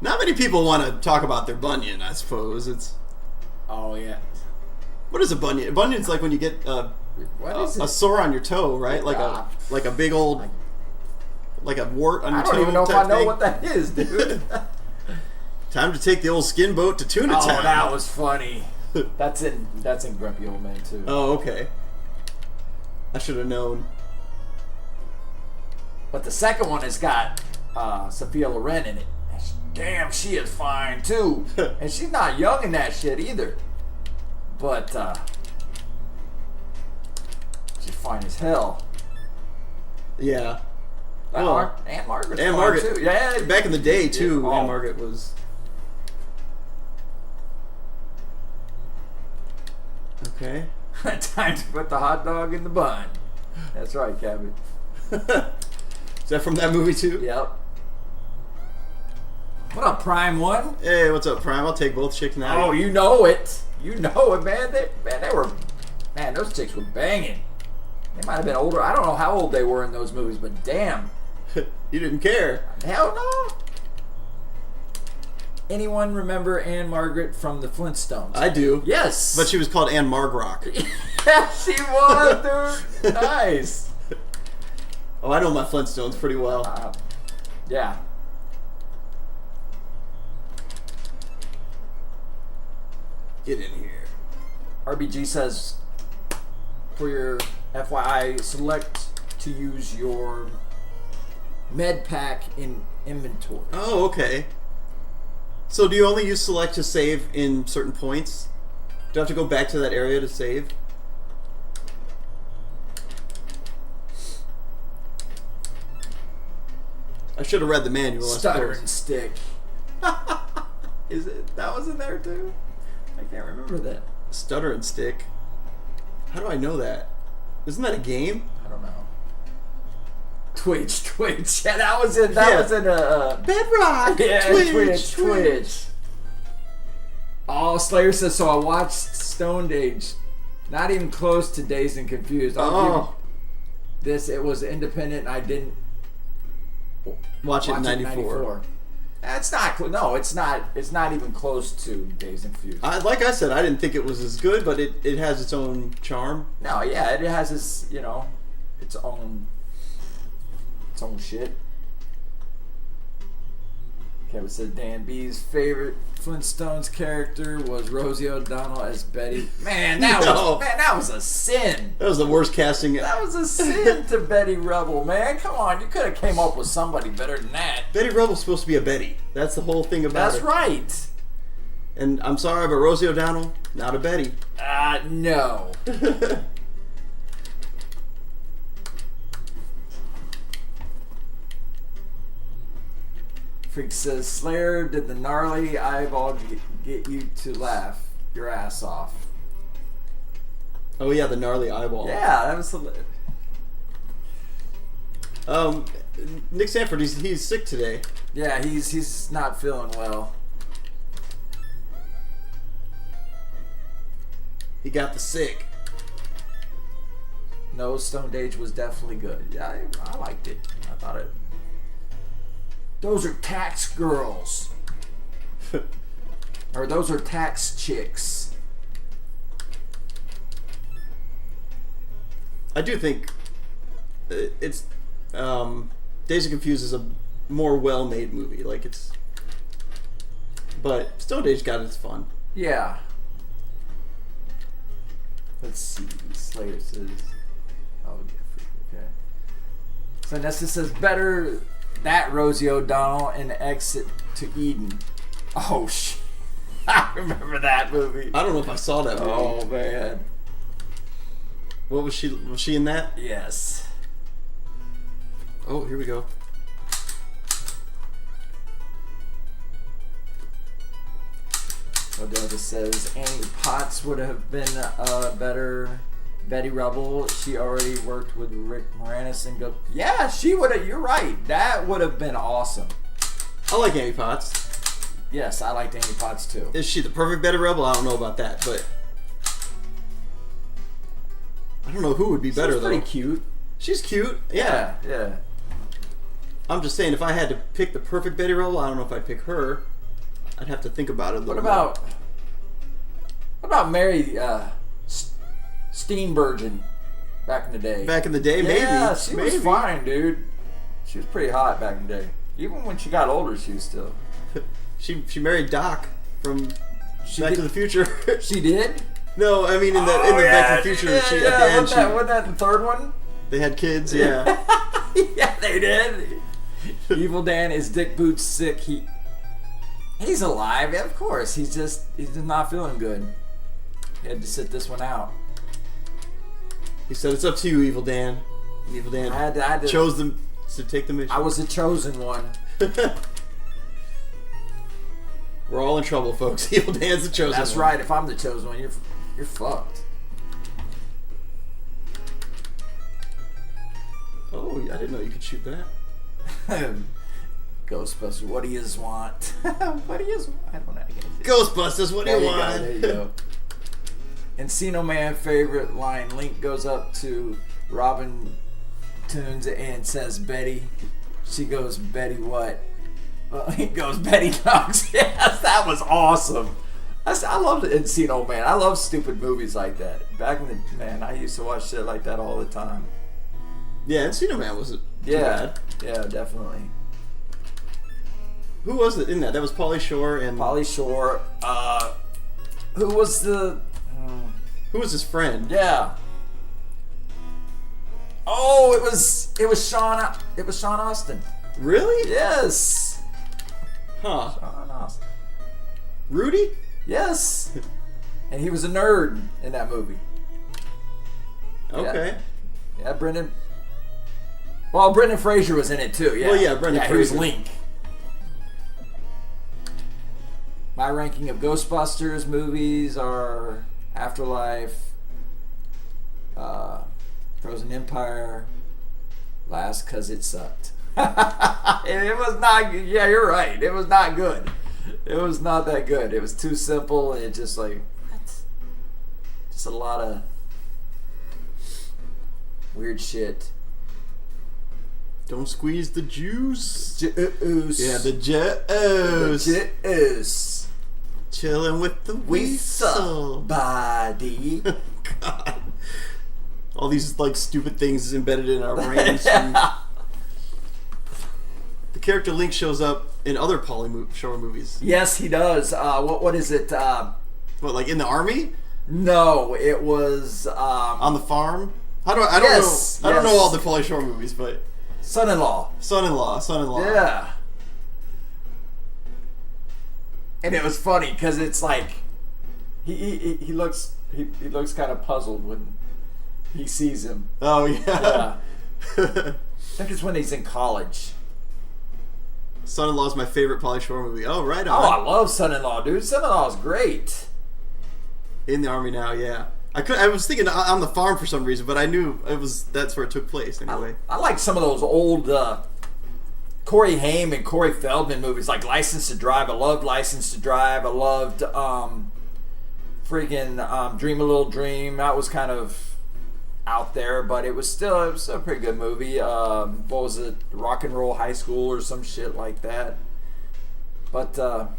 Not many people want to talk about their bunion, I suppose. It's... Oh, yeah. What is a bunion? A bunion's like when you get What is a it? sore on your toe, right? Like a big old... Like a wart on your I toe. don't even know if I type know thing. what that is, dude. Time to take the old skin boat to Tuna Oh, Town. that was funny. That's in Grumpy Old Man too. Oh, okay. I should have known. But the second one has got Sophia Loren in it. And damn, she is fine too. And she's not young in that shit either. But she's fine as hell. Yeah. Aunt Margaret's Aunt fine Margaret. too. Yeah. Back in the day, too, Yeah. Oh. Aunt Margaret was... Okay. Time to put the hot dog in the bun. That's right, Cabby. Is that from that movie, too? Yep. What up, Prime One? Hey, what's up, Prime? I'll take both chicks now. Oh, you know it. You know it, man. They were, man, those chicks were banging. They might have been older. I don't know how old they were in those movies, but damn. You didn't care. Hell no. Anyone remember Anne Margaret from the Flintstones? I do. Yes. But she was called Anne Margrock. Yeah, she was, dude. Nice. Oh, I know my Flintstones pretty well. Yeah. Get in here. RBG says, for your FYI, select to use your med pack in inventory. Oh, okay. So do you only use select to save in certain points? Do you have to go back to that area to save? I should have read the manual. Stutter and stick. Is it? That was in there too? I can't remember that. Stutter and stick. How do I know that? Isn't that a game? I don't know. Twitch. Yeah, that was in. That was in Bedrock. Yeah, Twitch. Oh, Slayer says so. I watched Stone Age. Not even close to Dazed and Confused. I'll give this. It was independent. I didn't watch it in '94. It's not. No, it's not. It's not even close to Dazed and Confused. Like I said, I didn't think it was as good, but it has its own charm. No, yeah, it has its its own shit. Kevin said Dan B's favorite Flintstones character was Rosie O'Donnell as Betty. Man, that was a sin. That was the worst casting. That was a sin to Betty Rubble, man. Come on, you could have came up with somebody better than that. Betty Rubble's supposed to be a Betty. That's the whole thing about it. That's right. And I'm sorry, but Rosie O'Donnell, not a Betty. No. Freak says, Slayer, did the gnarly eyeball get you to laugh your ass off? Oh yeah, the gnarly eyeball. Yeah, that was hilarious. Nick Sanford, he's sick today. Yeah, he's not feeling well. He got the sick. No, Stone Age was definitely good. Yeah, I liked it. I thought it. Those are tax girls. Or those are tax chicks. I do think it's Dazed and Confused is a more well-made movie. Like but Stone Age got its fun. Yeah. Let's see. Slayer says, "Oh yeah, okay." So Nessa says, "Better that Rosie O'Donnell in Exit to Eden." Oh shit! I remember that movie. I don't know if I saw that movie. Oh man. What was she? Was she in that? Yes. Oh, here we go. Odessa says Annie Potts would have been a better Betty Rubble. She already worked with Rick Moranis and go. Yeah, she would have. You're right. That would have been awesome. I like Annie Potts. Yes, I liked Annie Potts too. Is she the perfect Betty Rebel? I don't know about that, but I don't know who would be better She's though. pretty cute. She's cute. Yeah. Yeah. I'm just saying, if I had to pick the perfect Betty Rebel, I don't know if I'd pick her. I'd have to think about it a little more. What about Mary Steenburgen back in the day? Back in the day, maybe. Yeah, she was fine, dude. She was pretty hot back in the day. Even when she got older, she was still. She married Doc from Back to the Future. She did? No, I mean in the Back to the Future. At the end, wasn't that the third one? They had kids. Yeah. Yeah, they did. Evil Dan is Dick Boots sick. He's alive, yeah, of course. He's just not feeling good. He had to sit this one out. He said, "It's up to you, Evil Dan." Evil Dan I had to, chose them to take the mission. I was the chosen one. We're all in trouble, folks. Evil Dan's the chosen one. That's right. If I'm the chosen one, you're fucked. Oh, I didn't know you could shoot that. Ghostbusters, what do you want? What do you want? I don't know. Ghostbusters, what do you want? There you go. Encino Man favorite line. Link goes up to Robin Tunes and says Betty. She goes, Betty what? He goes, Betty Knox. Yes, that was awesome. I love Encino Man. I love stupid movies like that. Back in the man, I used to watch shit like that all the time. Yeah, Encino Man wasn't too bad. Yeah, definitely. Who was it in that? That was Pauly Shore and Pauly Shore. Who was the? Who was his friend? Yeah. Oh, it was Sean. It was Sean Austin. Really? Yes. Huh. Sean Austin. Rudy? Yes. And he was a nerd in that movie. Okay. Yeah, Brendan. Well, Brendan Fraser was in it too. Yeah. Well, yeah, Brendan He was Fraser. Link. My ranking of Ghostbusters movies are Afterlife, Frozen Empire, Last 'Cause It Sucked. It was not. Yeah, you're right. It was not good. It was not that good. It was too simple, and it just like what? Just a lot of weird shit. Don't squeeze the juice. Juice. Yeah, the juice. Juice. Chilling with the whistle. Body. God. All these like stupid things embedded in our brains. The character Link shows up in other Pauly Shore movies. Yes, he does. What is it? What, like in the army? No, it was On the farm? I don't Yes, know. I don't know yes. all the Pauly Shore movies, but son-in-law. son-in-law. Yeah. And it was funny because it's like he looks kind of puzzled when he sees him. Oh yeah. Yeah. I think it's when he's in college. Son-in-Law is my favorite Pauly Shore movie. Oh, right Oh, on. I love Son-in-Law, dude. Son-in-Law is great. In the army now, yeah. I was thinking on the farm for some reason, but I knew that's where it took place anyway. I like some of those old Corey Haim and Corey Feldman movies, like License to Drive. I loved License to Drive. I loved freaking Dream a Little Dream. That was kind of out there, but it was still a pretty good movie. What was it? Rock and Roll High School or some shit like that. But and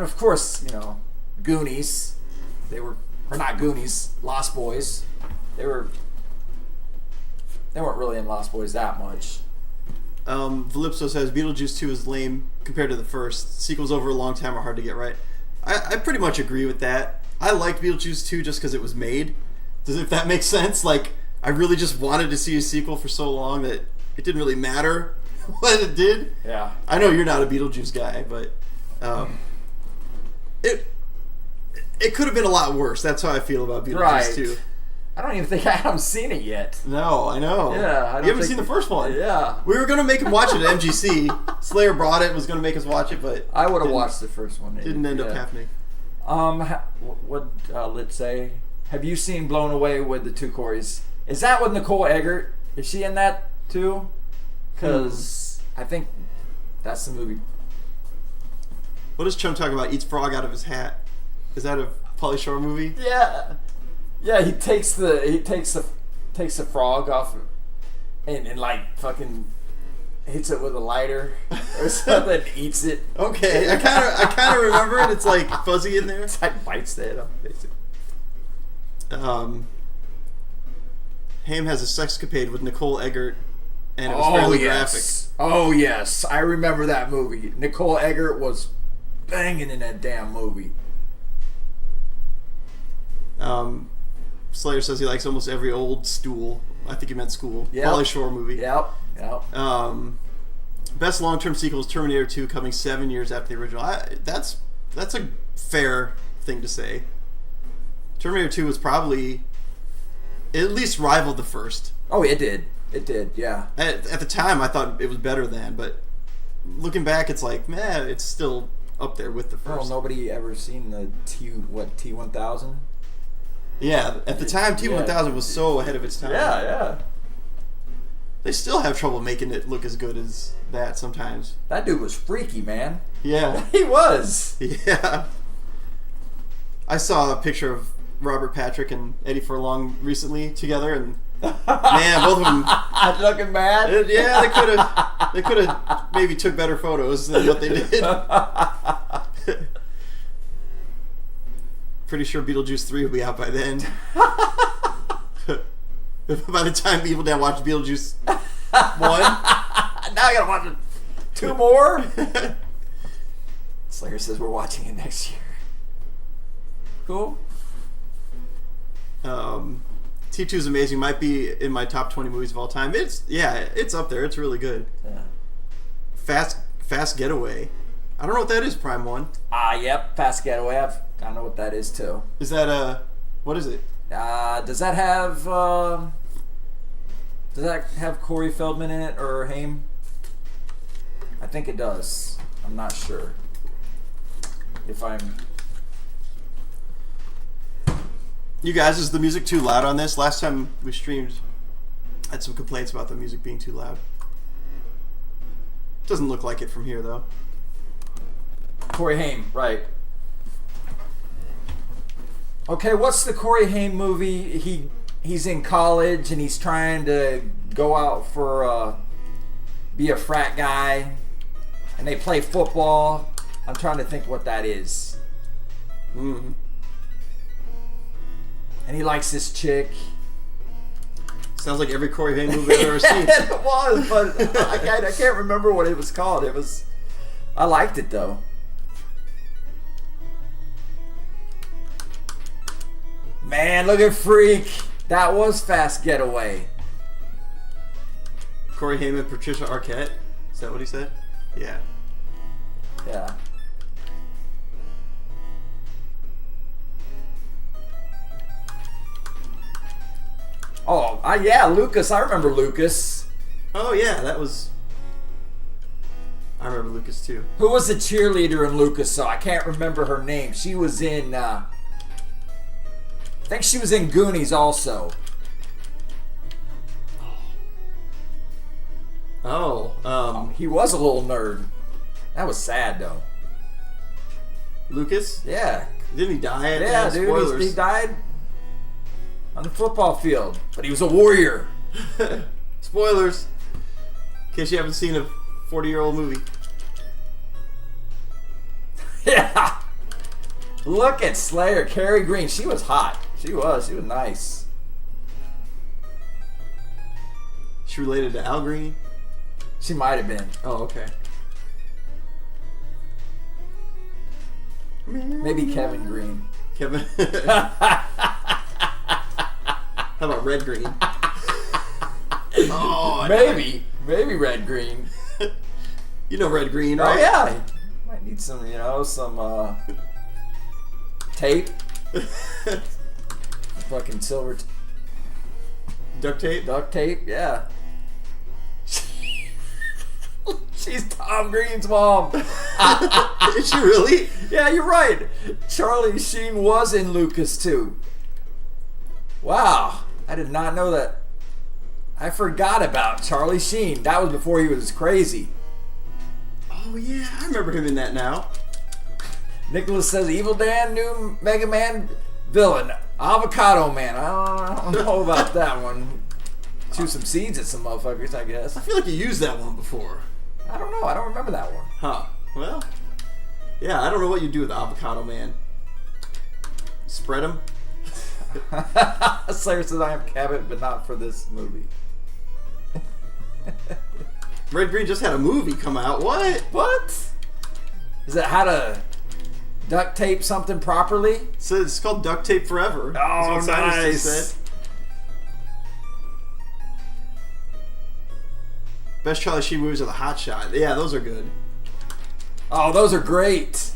of course, Goonies. They were, or not Goonies, Lost Boys. They weren't really in Lost Boys that much. Valipso says Beetlejuice 2 is lame compared to the first. Sequels over a long time are hard to get right. I pretty much agree with that. I liked Beetlejuice 2 just because it was made. If that makes sense. Like, I really just wanted to see a sequel for so long that it didn't really matter what it did. Yeah. I know you're not a Beetlejuice guy, but it could have been a lot worse. That's how I feel about Beetlejuice Right. 2. I don't even think I haven't seen it yet. No, I know. Yeah, I don't you haven't think seen the first one. Yeah. We were gonna make him watch it at MGC. Slayer brought it, was gonna make us watch it, but I would have didn't- watched the first one. Didn't end up Yeah. happening. What let's say? Have you seen Blown Away with the two Coreys? Is that with Nicole Eggert? Is she in that too? Because I think that's the movie. What does Chum talk about? Eats frog out of his hat. Is that a Pauly Shore movie? Yeah, yeah. He takes the frog off, and like fucking hits it with a lighter or something. And eats it. Okay, I kind of remember it. It's like fuzzy in there. It's like bites the head off. Basically. Ham has a sexcapade with Nicole Eggert, and it was fairly graphic. Oh yes, I remember that movie. Nicole Eggert was banging in that damn movie. Slayer says he likes almost every old stool. I think he meant school. Yep. Pauly Shore movie. Yep. Best long-term sequel is Terminator 2, coming 7 years after the original. That's a fair thing to say. Terminator 2 was probably at least rivaled the first. Oh, it did. It did. Yeah. At the time, I thought it was better than, but looking back, it's like, man, it's still up there with the Well, first. nobody ever seen the T-1000. Yeah, at the time, T-1000 was so ahead of its time. Yeah. They still have trouble making it look as good as that sometimes. That dude was freaky, man. Yeah. He was. Yeah. I saw a picture of Robert Patrick and Eddie Furlong recently together, and man, both of them. Looking mad. Yeah, they could have. They could have maybe took better photos than what they did. Pretty sure Beetlejuice 3 will be out by then. By the time Evil Dan watched Beetlejuice 1. Now I gotta watch it. 2 more? Slayer says we're watching it next year. Cool. T2 is amazing. Might be in my top 20 movies of all time. It's up there. It's really good. Yeah. Fast Getaway. I don't know what that is, Prime 1. Yep, Fast Getaway. I know what that is too. Is that what is it? Does that have Corey Feldman in it or Haim? I think it does. I'm not sure. You guys, is the music too loud on this? Last time we streamed, I had some complaints about the music being too loud. Doesn't look like it from here, though. Corey Haim, right. Okay, what's the Corey Haim movie? He's in college and he's trying to go out for be a frat guy, and they play football. I'm trying to think what that is. Mm-hmm. And he likes this chick. Sounds like every Corey Haim movie I've ever seen. It was, but I can't remember what it was called. I liked it though. Man, look at Freak. That was Fast Getaway. Corey Haim and Patricia Arquette? Is that what he said? Yeah. Yeah. Oh, yeah, Lucas. I remember Lucas. Oh, yeah, that was... I remember Lucas, too. Who was the cheerleader in Lucas? So I can't remember her name. She was in... I think she was in Goonies also. He was a little nerd. That was sad, though. Lucas? Yeah. Didn't he die? Yeah, dude. Spoilers. He died on the football field. But he was a warrior. Spoilers. In case you haven't seen a 40-year-old movie. Yeah. Look at Slayer. Carrie Green. She was hot. She was nice. She related to Al Green? She might have been. Oh, okay. Maybe Kevin Green. Kevin. How about Red Green? Oh, Maybe Red Green. You know Red Green, right? Oh yeah. Might need some, tape. Fucking silver Duct tape? duct tape. Yeah. She's Tom Green's mom. Is she really? Yeah, you're right. Charlie Sheen was in Lucas too. Wow, I did not know that. I forgot about Charlie Sheen. That was before he was crazy. Oh yeah, I remember him in that now. Nicholas says Evil Dan, new Mega Man villain, Avocado Man. I don't know about that one. Shoot some seeds at some motherfuckers, I guess. I feel like you used that one before. I don't know. I don't remember that one. Huh. Well, yeah, I don't know what you do with Avocado Man. Spread him? Slayer says I am Cabot, but not for this movie. Red Green just had a movie come out. What? What? Is it how to duct tape something properly? So it's called Duct Tape Forever. Oh, That's what Sinus nice. just said. Best Charlie Sheen movies are the Hot Shot. Yeah, those are good. Oh, those are great.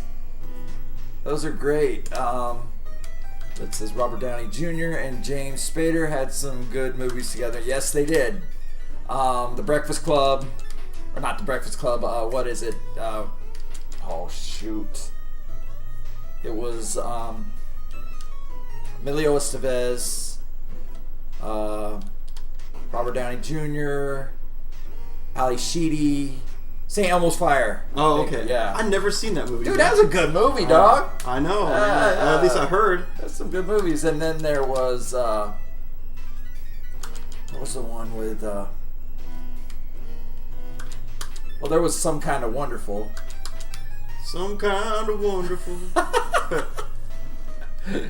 Those are great. It says Robert Downey Jr. and James Spader had some good movies together. Yes, they did. The Breakfast Club, or not The Breakfast Club. What is it? Oh shoot! It was Emilio Estevez, Robert Downey Jr., Ali Sheedy, St. Elmo's Fire. Oh, okay. Yeah. I've never seen that movie. Dude, that was a good movie, dog. I know. At least I heard. That's some good movies. And then there was what was the one with Well, there was Some Kind of Wonderful. Some kind of wonderful.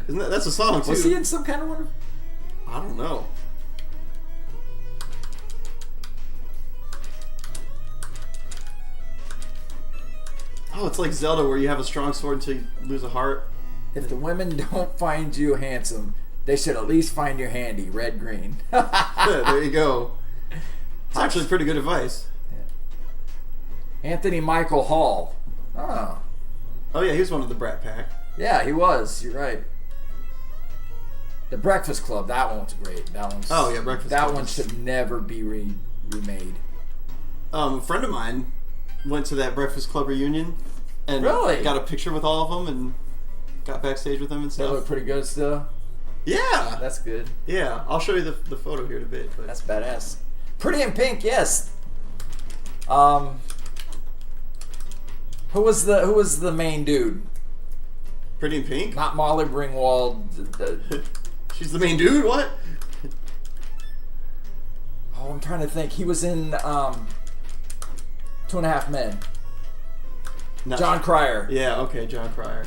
Isn't that's a song too? Was he in Some Kind of Wonderful? I don't know. Oh, it's like Zelda where you have a strong sword until you lose a heart. If the women don't find you handsome, they should at least find you handy. Red, green. Yeah, there you go. It's actually pretty good advice. Anthony Michael Hall. Oh. Oh yeah, he was one of the Brat Pack. Yeah, he was. You're right. The Breakfast Club. That one's great. That one's. Oh yeah, Breakfast That Club. one should never be remade. A friend of mine went to that Breakfast Club reunion and Really? got a picture with all of them and got backstage with them and They stuff. look pretty good still. Yeah, That's good. yeah. I'll show you the photo here in a bit. But That's badass. Pretty in Pink, yes. Who was the main dude? Pretty in Pink. Not Molly Ringwald. She's the main dude. What? Oh, I'm trying to think. He was in 2.5 Men. Not- John Cryer. Yeah. Okay, John Cryer.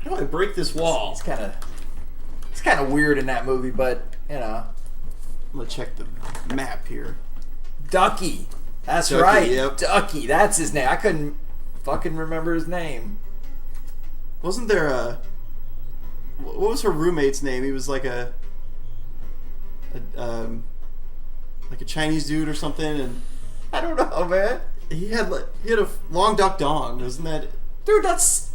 How do I break this wall? It's kind of weird in that movie, but you know, I'm gonna check the map here. Ducky. That's Ducky, right. yep. Ducky. That's his name. I couldn't fucking remember his name. Wasn't there a? What was her roommate's name? He was like a Chinese dude or something, and I don't know, man. he had a long duck dong. Isn't that? Dude, that's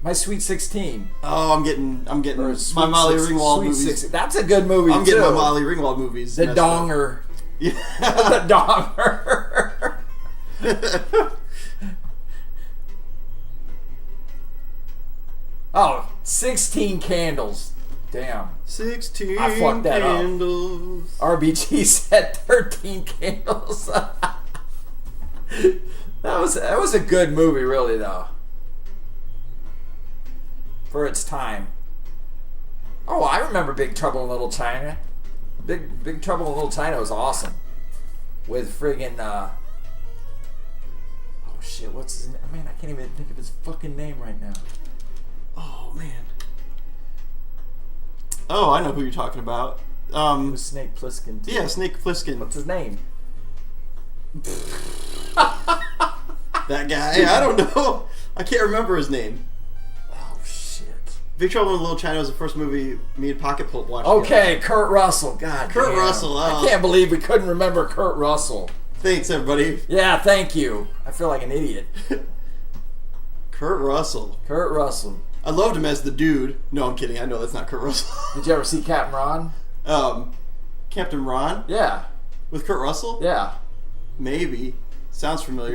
My Sweet 16. Oh, I'm getting Or my Sweet Molly Six- Ringwald Sweet movies. 16. That's a good movie I'm getting too. my Molly Ringwald movies. The messed up. Donger. Yeah. The Donger. Oh, 16 Candles. Damn. 16 I fucked that up. candles. RBG said 13 Candles. That was a good movie, really, though. For its time. Oh, I remember Big Trouble in Little China. Big Trouble in Little China was awesome. With friggin' oh shit, what's his name? Man, I can't even think of his fucking name right now. Oh man. Oh, I know who you're talking about. It was Snake Plissken too. Yeah, Snake Plissken. What's his name? That guy. I don't know. I can't remember his name. Oh shit. Big Trouble in Little China was the first movie me and Pocket Pulp watched. Okay, Kurt Russell. God Kurt damn. Russell, oh. I can't believe we couldn't remember Kurt Russell. together. Thanks, everybody. Yeah, thank you. I feel like an idiot. Kurt Russell. Kurt Russell. I loved him as the dude. No, I'm kidding. I know that's not Kurt Russell. Did you ever see Captain Ron? Captain Ron Yeah. with Kurt Russell. Yeah. Maybe. Sounds familiar.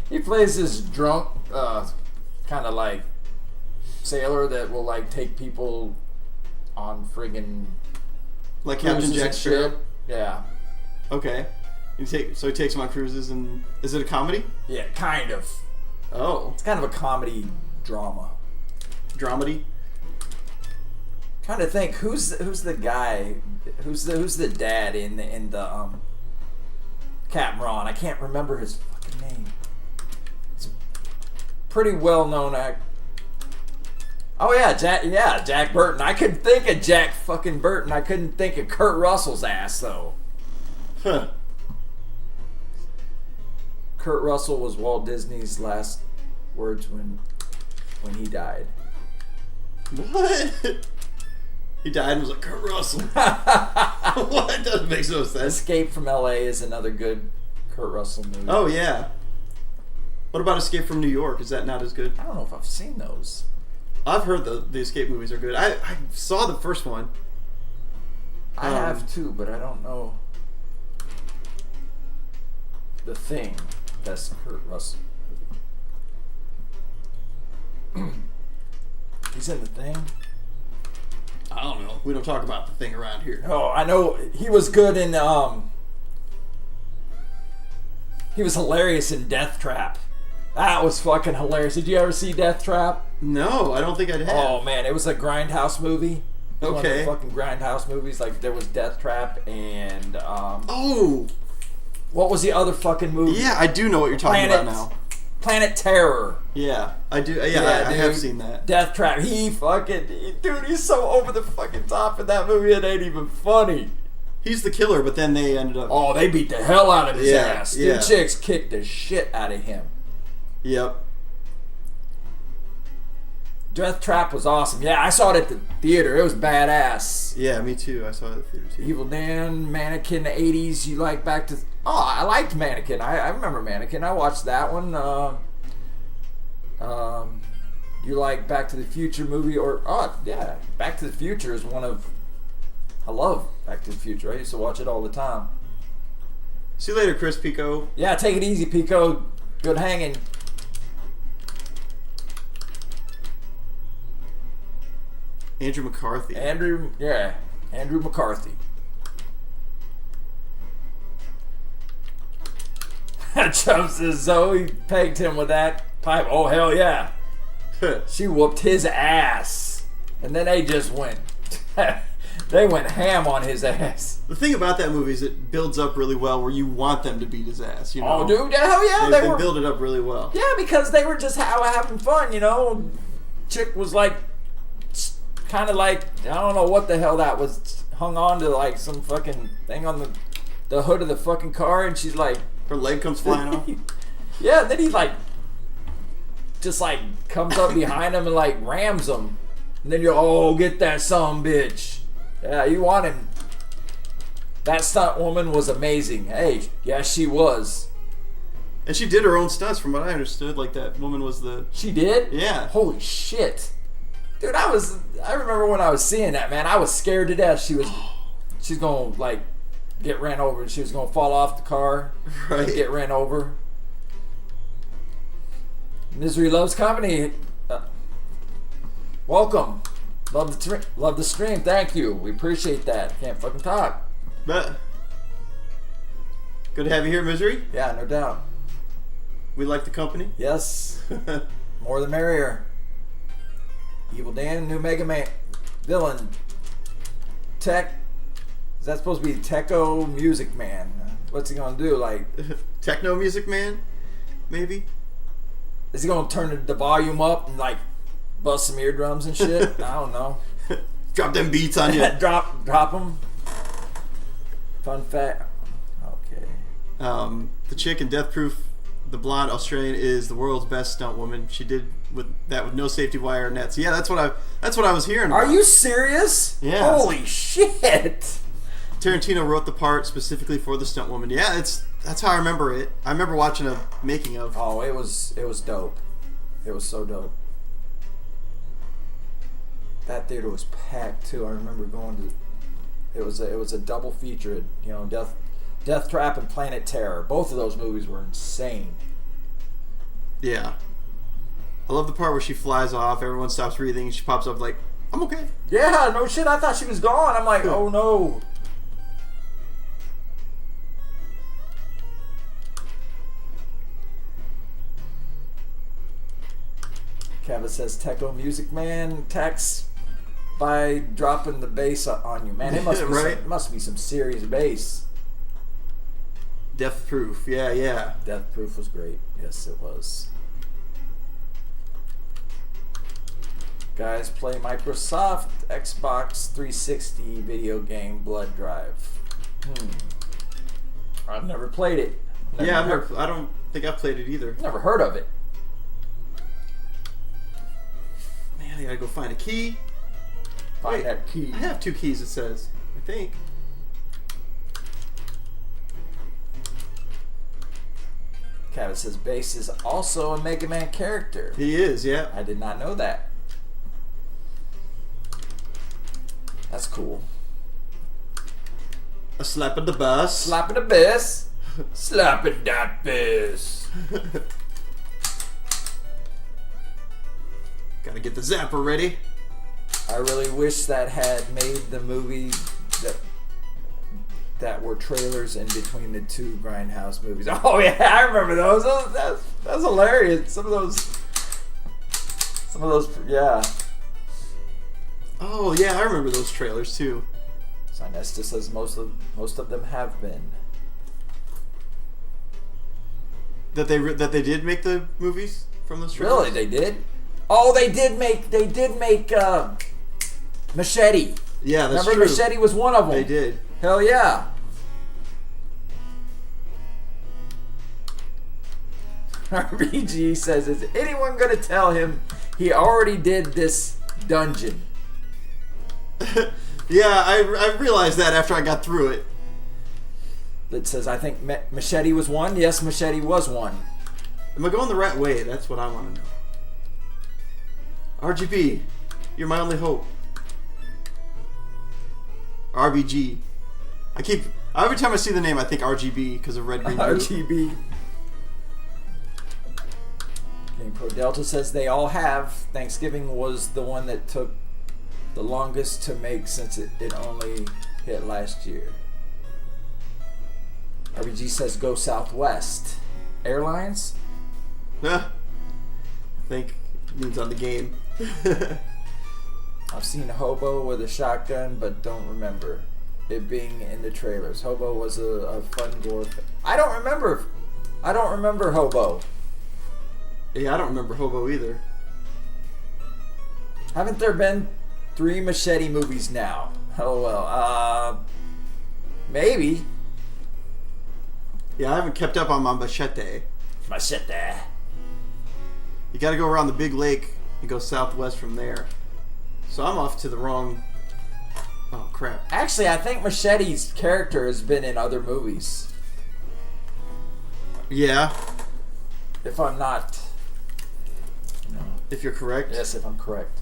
He plays this drunk, kind of like sailor that will like take people on friggin' Like Captain cruises Jack and Sparrow. shit. Yeah. Okay. So he takes him on cruises, and is it a comedy? Yeah, kind of. Oh, It's kind of a comedy drama. dramedy. Trying to think who's the guy, who's the dad in the Captain Ron. I can't remember his fucking name. It's a pretty well known act. Oh yeah, Jack Burton. I couldn't think of Jack fucking Burton. I couldn't think of Kurt Russell's ass though. Huh. Kurt Russell was Walt Disney's last words when he died. What? He died and was like Kurt Russell. What? Doesn't make no sense. Escape from L.A. is another good Kurt Russell movie. Oh yeah. What about Escape from New York? Is that not as good? I don't know if I've seen those. I've heard the escape movies are good. I saw the first one. I have too, but I don't know. The Thing. That's Kurt Russell. He's in The Thing? I don't know. We don't talk about the thing around here. Oh, I know he was good in he was hilarious in Death Trap. That was fucking hilarious. Did you ever see Death Trap? No, I don't think I'd have. Oh man, it was a grindhouse movie. One of the Okay. fucking grindhouse movies. Like there was Death Trap and Oh, what was the other fucking movie? yeah, I do know what you're talking about now. Planet Terror. Yeah, I do. Yeah, I have dude. seen that. Death Trap. Dude, he's so over the fucking top in that movie. It ain't even funny. He's the killer, but then they ended up. Oh, they beat the hell out of his Yeah, ass. yeah. The chicks kicked the shit out of him. Yep. Death Trap was awesome. Yeah, I saw it at the theater. It was badass. Yeah, me too. I saw it at the theater too. Evil Dan, Mannequin, the 80s. You like back to... Oh, I liked Mannequin. I remember Mannequin. I watched that one. You like Back to the Future movie? Or... Oh, yeah. Back to the Future is one of... I love Back to the Future. I used to watch it all the time. See you later, Chris Pico. Yeah, take it easy, Pico. Good hanging. Andrew McCarthy. Andrew McCarthy. Trump says Zoe pegged him with that pipe. Oh, hell yeah. She whooped his ass. And then they just went... they went ham on his ass. The thing about that movie is it builds up really well where you want them to beat his ass, you know? Oh, dude. Hell yeah. They build it up really well. Yeah, because they were just having fun, you know? Chick was like... kind of like, I don't know what the hell that was, hung on to like some fucking thing on the hood of the fucking car, and she's like... Her leg comes flying off. Yeah, then he like just like comes up behind him and like rams him, and then you're, oh, get that son bitch. Yeah, you want him. That stunt woman was amazing. Hey, yeah, she was. And she did her own stunts from what I understood. Like that woman was the... She did? Yeah. Holy shit. Dude, I remember when I was seeing that, man, I was scared to death. She's gonna like get ran over, and she was gonna fall off the car Right. and get ran over. Misery loves company. Welcome. Love the stream. Thank you. We appreciate that. Can't fucking talk. But good to have you here, Misery. Yeah, no doubt. We like the company. Yes. More the merrier. Evil Dan, new Mega Man villain. Tech. Is that supposed to be Techo Music Man? What's he gonna do? Like, Techno Music Man, maybe. is he gonna turn the volume up and like bust some eardrums and shit? I don't know. Drop them beats on you. drop them. Fun fact. Okay. The chick in Death Proof, the blonde Australian, is the world's best stunt woman. She did with no safety wire nets. Yeah, that's what I was hearing about. Are you serious? Yeah. Holy shit. Tarantino wrote the part specifically for the stunt woman. Yeah, that's how I remember it. I remember watching a making of. Oh, it was dope. It was so dope. That theater was packed too. I remember going to. It was a double feature. You know, Death Trap and Planet Terror. Both of those movies were insane. Yeah. I love the part where she flies off, everyone stops breathing, and she pops up like, I'm okay. Yeah, no shit. I thought she was gone. I'm like, oh no. Kevin says, Techo Music Man tax by dropping the bass on you. Man, it must be, Right? must be some serious bass. Death Proof. Yeah. Death Proof was great. Yes, it was. Guys, play Microsoft Xbox 360 video game Blood Drive. I've never played it. I don't think I've played it either. Never heard of it. Man, I gotta go find a key. Find Wait, that key. I have 2 keys, it says. I think. Kevin says Bass is also a Mega Man character. He is, yeah. I did not know that. That's cool. A slap of the bus. Slapping the bass. Slapping that bass. Gotta get the zapper ready. I really wish that had made the movie that were trailers in between the 2 Grindhouse movies. Oh yeah, I remember those. That's hilarious. Some of those, yeah. Oh yeah, I remember those trailers too. Sinesta says most of them have been. That they did make the movies from those trailers. Really, they did? Oh, they did make Machete. Yeah, that's Remember true. Machete was one of them. They did. Hell yeah. RBG says, is anyone going to tell him he already did this dungeon? Yeah, I realized that after I got through it. That says, I think Machete was one. Yes, Machete was one. Am I going the right way? That's what I want to know. RGB, you're my only hope. RBG. Every time I see the name, I think RGB because of red, green, blue. RGB. Game Pro Delta says they all have. Thanksgiving was the one that took the longest to make since it only hit last year. RBG says go Southwest Airlines. I think it means on the game. I've seen Hobo with a shotgun, but don't remember it being in the trailers. Hobo was a fun gore. I don't remember Hobo. Yeah, I don't remember Hobo either. Haven't there been 3 Machete movies now? Oh well. Maybe. Yeah, I haven't kept up on my machete. Machete. You got to go around the big lake and go southwest from there. So I'm off to the wrong. Oh crap! Actually, I think Machete's character has been in other movies. Yeah, If I'm not. No. if you're correct. Yes, if I'm correct.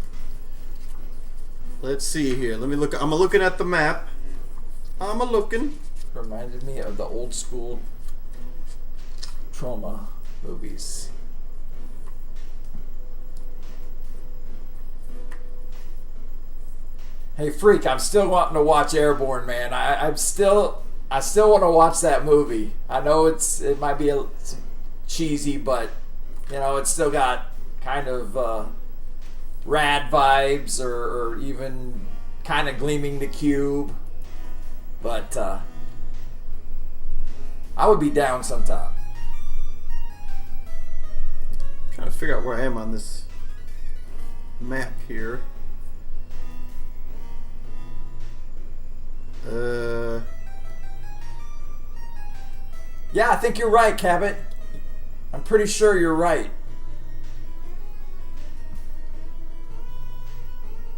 Let's see here. Let me look. I'm looking at the map. I'm a looking. Reminded me of the old school trauma movies. Hey Freak, I'm still wanting to watch Airborne, man. I still want to watch that movie. I know it might be it's cheesy, but you know it's still got kind of rad vibes, or even kind of Gleaming the Cube. But I would be down sometime. Trying to figure out where I am on this map here. Yeah, I think you're right, Cabot. I'm pretty sure you're right.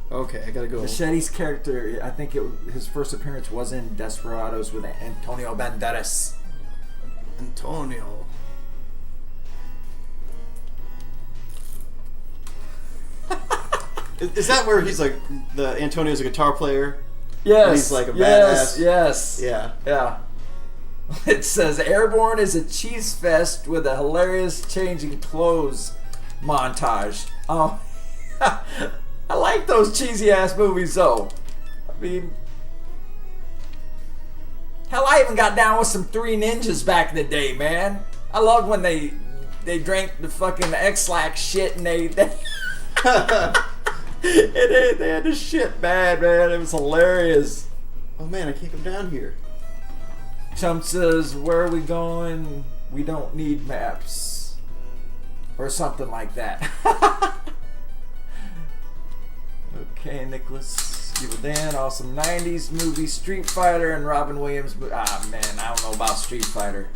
Okay, I gotta go. Machete's character, I think his first appearance was in Desperados with Antonio Banderas. Antonio. Is that where he's like Antonio's a guitar player? Yes. And he's like a yes, badass. yes. Yeah. Yeah. It says Airborne is a cheese fest with a hilarious changing clothes montage. I like those cheesy ass movies though. I mean, hell, I even got down with some Three Ninjas back in the day, man. I loved when they drank the fucking X-Lax shit and they had this shit bad, man. It was hilarious. Oh man, I can't come down here. Chump says, where are we going? We don't need maps. Or something like that. Okay, Nicholas. Evil Dan, awesome 90s movie, Street Fighter, and Robin Williams. Ah, man, I don't know about Street Fighter.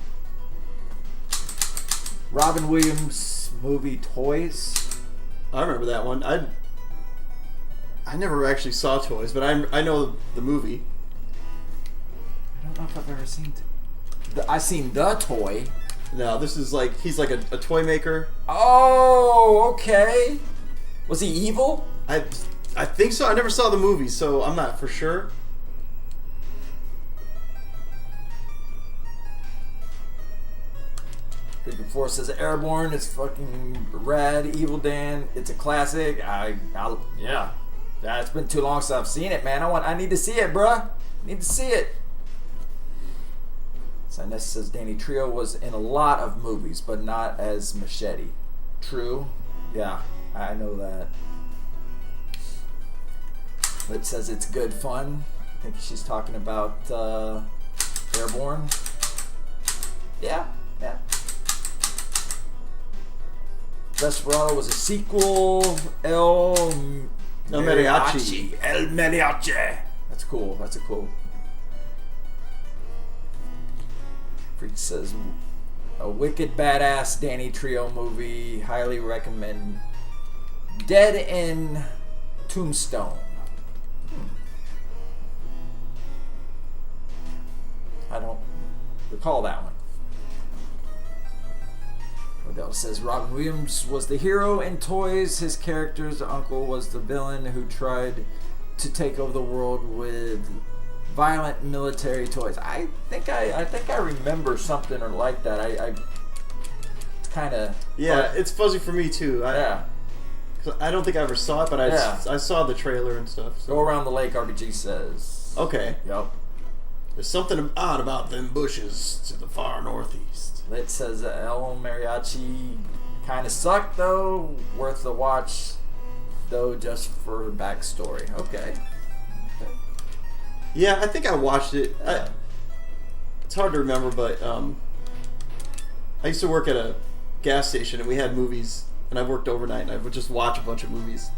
Robin Williams movie Toys. I remember that one. I never actually saw Toys, but I know the movie. I don't know if I've ever seen I've seen The Toy. No, this is like he's like a toy maker. Oh, okay. Was he evil? I think so. I never saw the movie, so I'm not for sure. Freaking Force says Airborne. It's fucking rad. Evil Dan. It's a classic. Yeah. It's been too long since I've seen it, man. I need to see it, bruh. Need to see it. Sinus says Danny Trio was in a lot of movies, but not as Machete. True. Yeah, I know that. That says it's good fun. I think she's talking about Airborne. Yeah. Desperado was a sequel. El Mariachi. El Mariachi. That's cool. That's a cool. Freak says a wicked badass Danny Trio movie. Highly recommend. Dead in Tombstone. I don't recall that one. Odell says Robin Williams was the hero in Toys. His character's uncle was the villain who tried to take over the world with violent military toys. I think I remember something or like that. It's kind of it's fuzzy for me too. I don't think I ever saw it, but I saw the trailer and stuff. So. Go Around the Lake, RBG says. Okay. Yep. There's something odd about them bushes to the far northeast. It says El Mariachi kind of sucked though. Worth the watch though, just for her backstory. Okay. Yeah, I think I watched it. It's hard to remember, but I used to work at a gas station and we had movies, and I worked overnight and I would just watch a bunch of movies.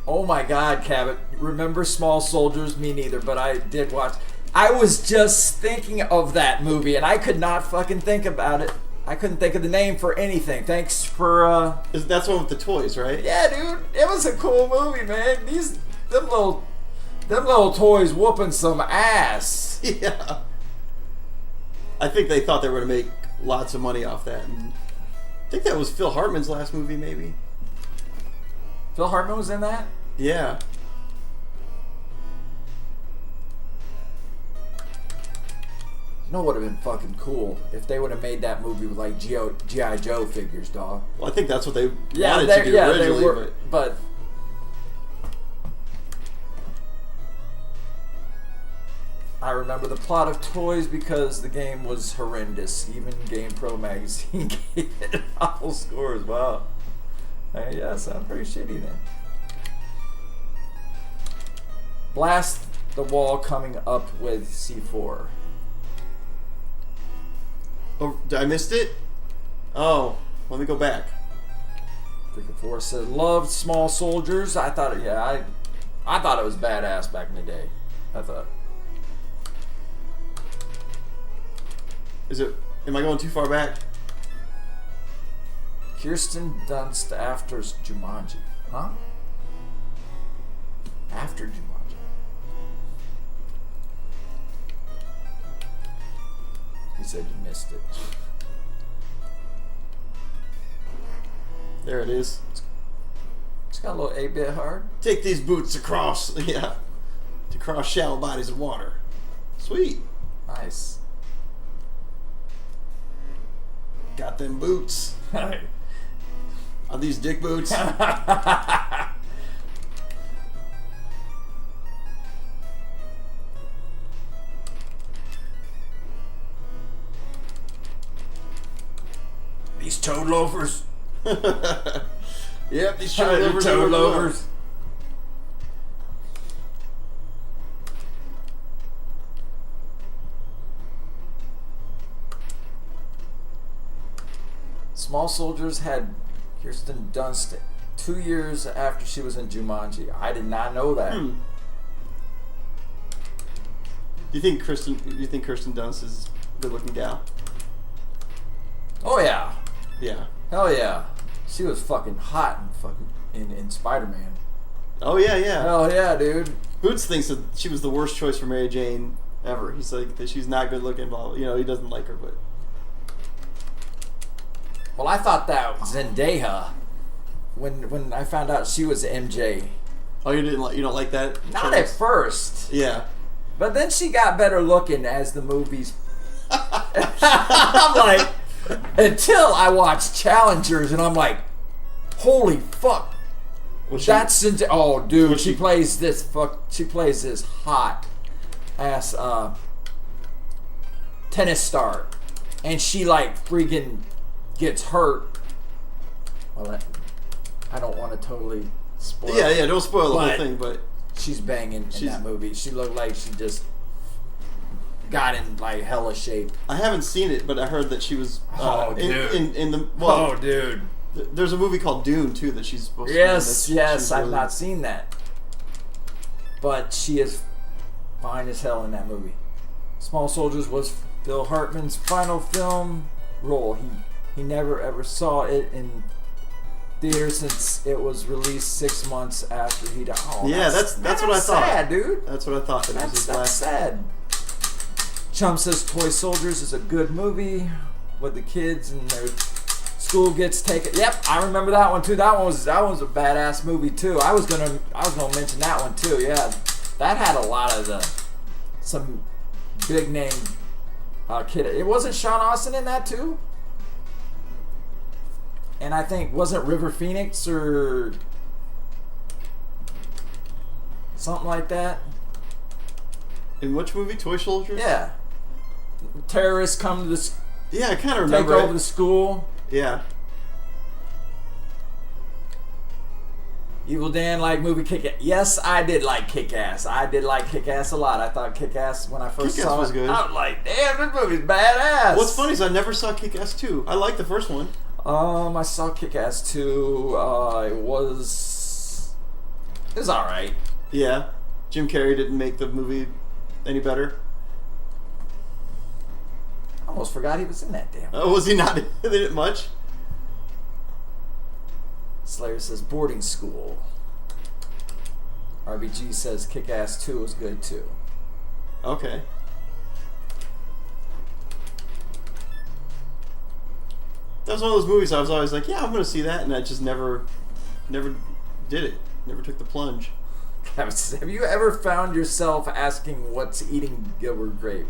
Oh my God, Cabot. Remember Small Soldiers? Me neither, but I did watch. I was just thinking of that movie, and I could not fucking think about it. I couldn't think of the name for anything. Thanks for, That's one with the toys, right? Yeah, dude. It was a cool movie, man. Them little toys whooping some ass. Yeah. I think they thought they were going to make lots of money off that. And I think that was Phil Hartman's last movie, maybe. Phil Hartman was in that? Yeah. You know what would have been fucking cool if they would have made that movie with like G.I. Joe figures, dog. Well, I think that's what they wanted to do they originally. were, but I remember the plot of Toys because the game was horrendous. Even GamePro magazine gave it awful scores. Wow. Yeah, sounds pretty shitty then. Blast the Wall coming up with C4. Oh, I missed it? Oh, let me go back. Freaking Force said, loved Small Soldiers. I thought it was badass back in the day. Am I going too far back? Kirsten Dunst after Jumanji. Huh? After Jumanji. He said you missed it. There it is. It's got a little 8-bit hard. Take these boots across, to cross shallow bodies of water. Sweet. Nice. Got them boots. Are these dick boots? These toad loafers. Yep, these toad loafers. Small Soldiers had Kirsten Dunst 2 years after she was in Jumanji. I did not know that. Do you think Kirsten Dunst is a good-looking gal? Oh yeah. Yeah. Hell yeah. She was fucking hot in Spider-Man. Oh yeah, yeah. Hell yeah, dude. Boots thinks that she was the worst choice for Mary Jane ever. He's like that she's not good looking. He doesn't like her, but. Well, I thought that was Zendaya when I found out she was MJ. Oh, you don't like that? Not at first. Yeah. But then she got better looking as the movies. I'm like, until I watched Challengers, and I'm like, holy fuck. That's Zendaya. Oh, dude, she plays this hot ass tennis star, and she like freaking gets hurt. Well, I don't want to totally spoil. Yeah, don't spoil the whole thing, but she's banging in that movie. She looked like she just got in like hella shape. I haven't seen it, but I heard that she was in the. Well, oh, dude. There's a movie called Dune too that she's supposed to. Yes, I've not seen that, but she is fine as hell in that movie. Small Soldiers was Phil Hartman's final film role. He never ever saw it in theater since it was released 6 months after he died. Oh, yeah, that's what I thought. Sad, dude. That's what I thought. That was his That's last. sad. Chum says Toy Soldiers is a good movie with the kids and their school gets taken. Yep, I remember that one too. That one was a badass movie too. I was gonna mention that one too. Yeah, that had a lot of some big name kid. It wasn't Sean Austin in that too. And I think wasn't River Phoenix or something like that. In which movie? Toy Soldiers? Yeah. Terrorists come to this. Yeah, I kind of Take remember over it. the school. Yeah. Evil Dan like movie Kick-Ass. Yes, I did like Kick-Ass. I did like Kick-Ass a lot. I thought Kick-Ass when I first Kick-Ass saw was it. good. I was like, damn, this movie's badass. What's funny is I never saw Kick-Ass 2. I liked the first one. I saw Kick-Ass 2. It was alright. Yeah. Jim Carrey didn't make the movie any better. I almost forgot he was in that damn. Was he not in it much? Slayer says boarding school. RBG says Kick-Ass 2 was good too. Okay. That was one of those movies I was always like, yeah, I'm going to see that, and I just never did it. Never took the plunge. Have you ever found yourself asking what's eating Gilbert Grape?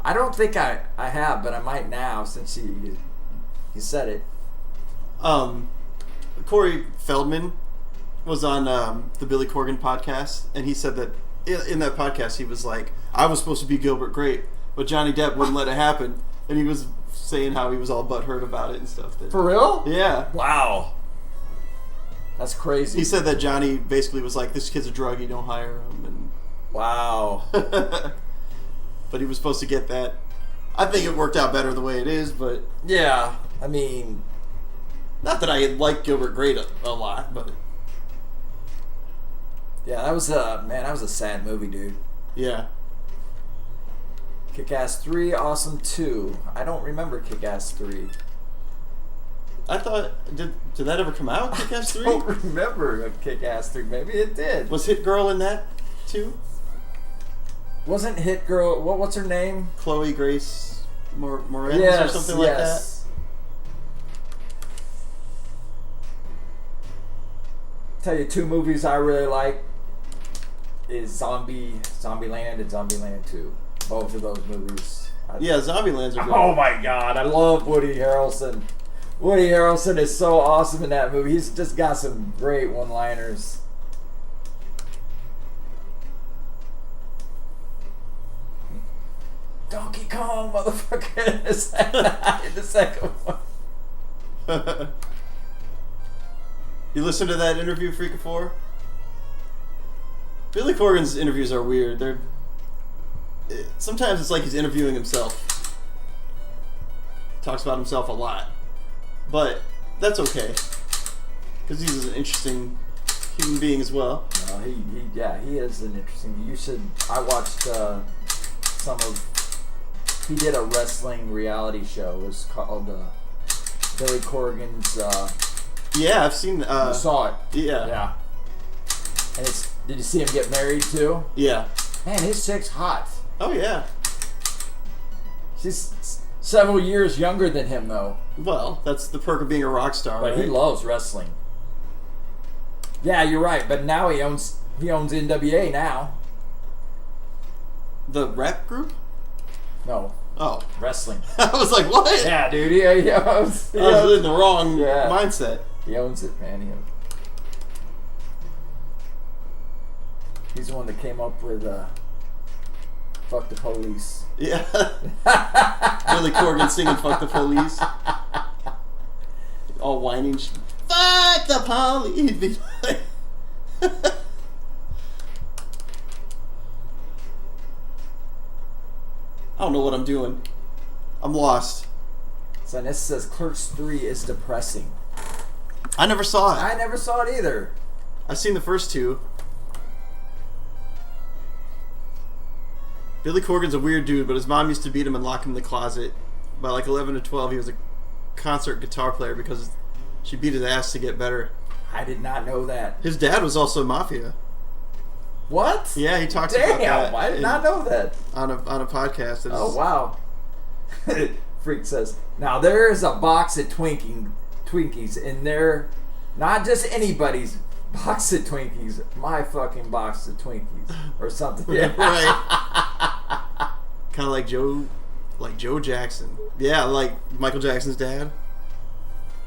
I don't think I have, but I might now since you said it. Corey Feldman was on the Billy Corgan podcast, and he said that in that podcast he was like, I was supposed to be Gilbert Grape, but Johnny Depp wouldn't let it happen, and he was saying how he was all butthurt about it and stuff. For real? Yeah. Wow. That's crazy. He said that Johnny basically was like, this kid's a druggie, don't hire him. And wow. but he was supposed to get that. I think it worked out better the way it is, but... Yeah, I mean... Not that I like Gilbert Grape a lot, but... Yeah, that was a sad movie, dude. Yeah. Kick-Ass 3, Awesome 2. I don't remember Kick-Ass 3. I thought... Did that ever come out, Kick-Ass 3? I don't remember Kick-Ass 3. Maybe it did. Was Hit Girl in that, too? Wasn't Hit Girl... What's her name? Chloe Grace Moretz or something like that? Tell you 2 movies I really like is Zombieland and Zombieland 2. Both of those movies. Yeah, Zombieland's are good. Oh my god, I love Woody Harrelson. Woody Harrelson is so awesome in that movie. He's just got some great one-liners. Donkey Kong, motherfucker, in the second one. You listen to that interview, Freak of 4? Billy Corgan's interviews are weird. Sometimes it's like he's interviewing himself. Talks about himself a lot. But that's okay. Because he's an interesting human being as well. No, he is an interesting... I watched he did a wrestling reality show. It was called Billy Corgan's... yeah, I've seen... you saw it. Yeah. Yeah. And did you see him get married too? Yeah. Man, his chick's hot. Oh, yeah. She's several years younger than him, though. Well, that's the perk of being a rock star, But right? he loves wrestling. Yeah, you're right. But now he owns NWA now. The rap group? No, Oh. wrestling. I was like, what? Yeah, dude. He owns, I was in the wrong mindset. He owns it, man. He's the one that came up with "Fuck the Police." Yeah. Billy Corgan singing "Fuck the Police," all whining. Fuck the police. don't know what I'm doing. I'm lost. So this says Clerks 3 is depressing. I never saw it. I never saw it either. I've seen the first two. Billy Corgan's a weird dude, but his mom used to beat him and lock him in the closet. By like 11 to 12, he was a concert guitar player because she beat his ass to get better. I did not know that. His dad was also mafia. What? Yeah, he talks about that. Damn, I did not know that. On a podcast. Oh, wow. Freak says, now there is a box of Twinkies in there. Not just anybody's box of Twinkies. My fucking box of Twinkies. Or something. Yeah. Right. Kind of like Joe Jackson. Yeah, like Michael Jackson's dad.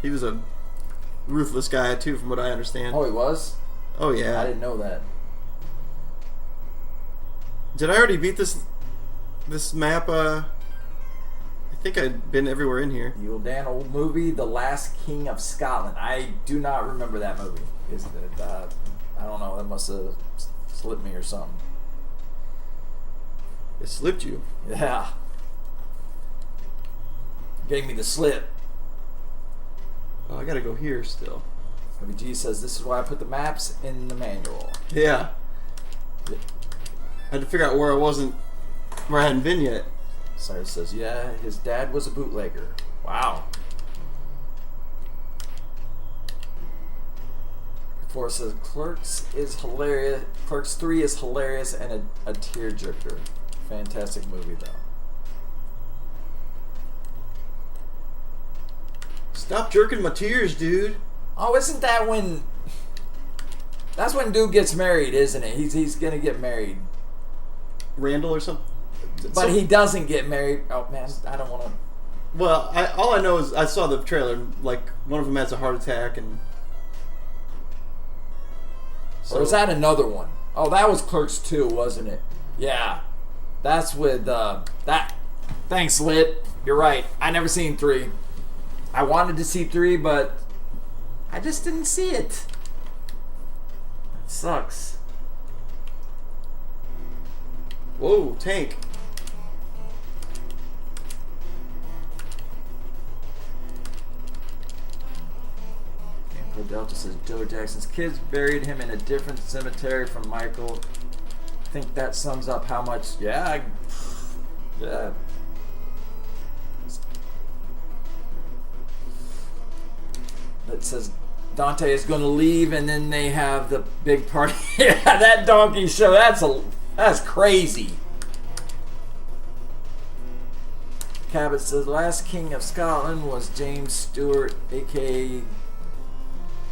He was a ruthless guy too, from what I understand. Oh, he was? Oh yeah. I didn't know that. Did I already beat this map? I think I'd been everywhere in here. The old Dan old movie, The Last King of Scotland. I do not remember that movie. Is it? I don't know. That must have slipped me or something. It slipped you. Yeah. Gave me the slip. Oh, I gotta go here still. WG says this is why I put the maps in the manual. Yeah. I had to figure out where I hadn't been yet. Cyrus says, yeah, his dad was a bootlegger. Wow. Forrest says, Clerks is hilarious. Clerks 3 is hilarious and a tearjerker. Fantastic movie, though. Stop jerking my tears, dude. Oh, isn't that when... That's when dude gets married, isn't it? He's gonna get married. Randall or something? But he doesn't get married. Oh, man, I don't want to... Well, all I know is I saw the trailer. Like, one of them has a heart attack and... Or is that another one? Oh, that was Clerks 2, wasn't it? Yeah. That's with, that... Thanks, Lit. You're right. I never seen 3. I wanted to see 3, but... I just didn't see it. It sucks. Whoa, tank. Gameplay Delta says Joe Jackson's kids buried him in a different cemetery from Michael. I think that sums up how much. Yeah. Yeah. That says Dante is going to leave, and then they have the big party. Yeah, that donkey show. That's crazy. Cabot says the last king of Scotland was James Stewart, aka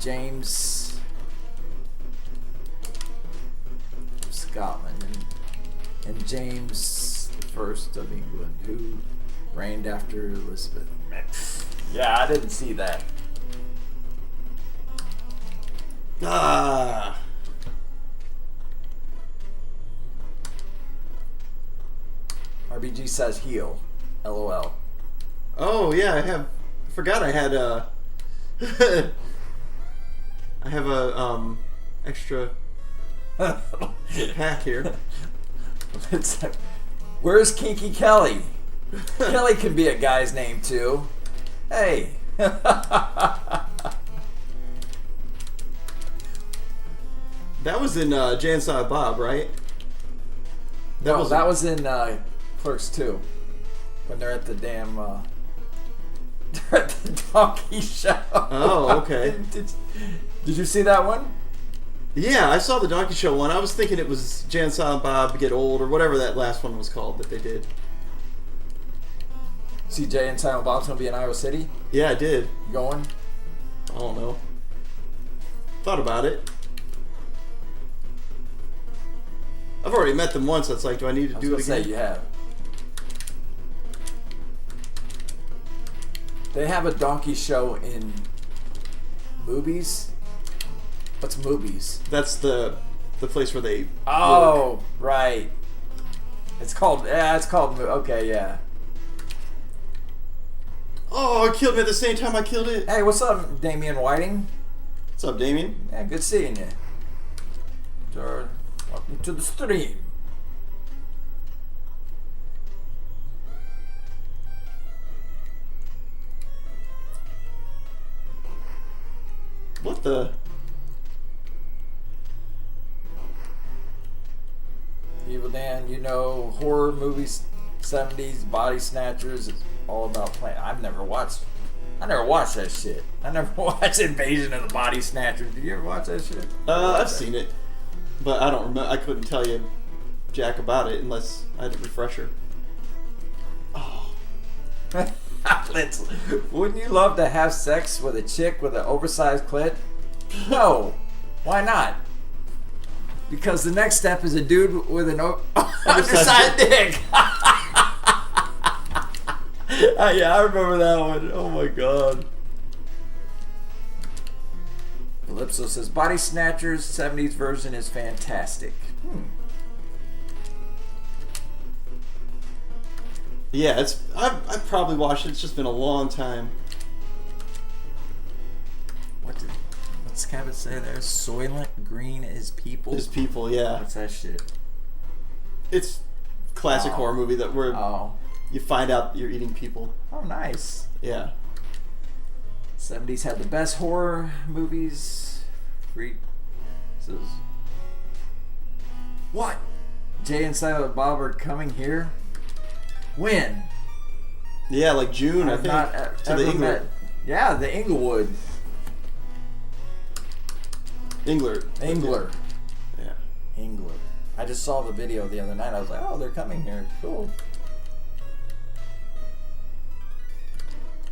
James of Scotland, and James I of England, who reigned after Elizabeth. Yeah, I didn't see that. Ah. RBG says heal. LOL. Oh yeah, I forgot I had a. I have a extra pack here. Where's Kinky Kelly? Kelly can be a guy's name too. Hey. That was in Jay and Silent Bob, right? That was in Clerks 2. When they're at the damn they're at the donkey show. Oh, okay. Did you see that one? Yeah, I saw the Donkey Show one. I was thinking it was Jay and Silent Bob Get Old or whatever that last one was called that they did. See Jay and Silent Bob's gonna be in Iowa City? Yeah, I did. You going? I don't know. Thought about it. I've already met them once. That's like, do I need to do it again? Say you have. They have a donkey show in movies. What's movies? That's the place where they. Oh, work. right. It's called. Yeah, it's called. Okay, yeah. Oh, it killed me at the same time I killed it. Hey, what's up, Damian Whiting? What's up, Damien? Yeah, good seeing you. Welcome to the stream. What the? Evil Dan, you know, horror movies, 70s, body snatchers, it's all about playing. I never watched that shit. I never watched Invasion of the Body Snatchers. Did you ever watch that shit? I've seen it, but I don't remember. I couldn't tell you jack about it unless I had a refresher. Oh. Wouldn't you love to have sex with a chick with an oversized clit? No. Why not? Because the next step is a dude with an undersized dick. Yeah, I remember that one. Oh my god. Calypso says Body Snatchers 70s version is fantastic. Yeah, I've probably watched it. It's just been a long time. What's Cabot say there? Soylent Green is people. There's people, yeah. What's that shit? It's classic horror movie that where you find out you're eating people. Oh, nice. Yeah. 70s had the best horror movies. What? Jay and Silent Bob are coming here? When? Yeah, like June, I think. To the England. Yeah, the Inglewood. Engler. Yeah. Engler. I just saw the video the other night. I was like, oh, they're coming here. Cool.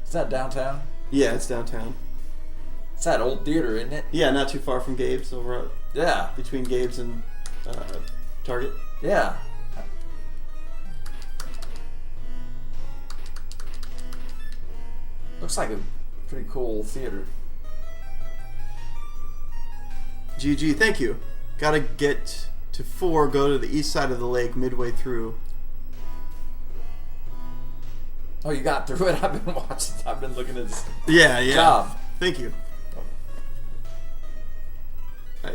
Is that downtown? Yeah, it's downtown. It's that old theater, isn't it? Yeah, not too far from Gabe's, over between Gabe's and Target. Yeah. Looks like a pretty cool theater. GG, thank you. Gotta get to 4, go to the east side of the lake midway through. Oh, you got through it? I've been watching. I've been looking at this. Yeah. Job. Thank you.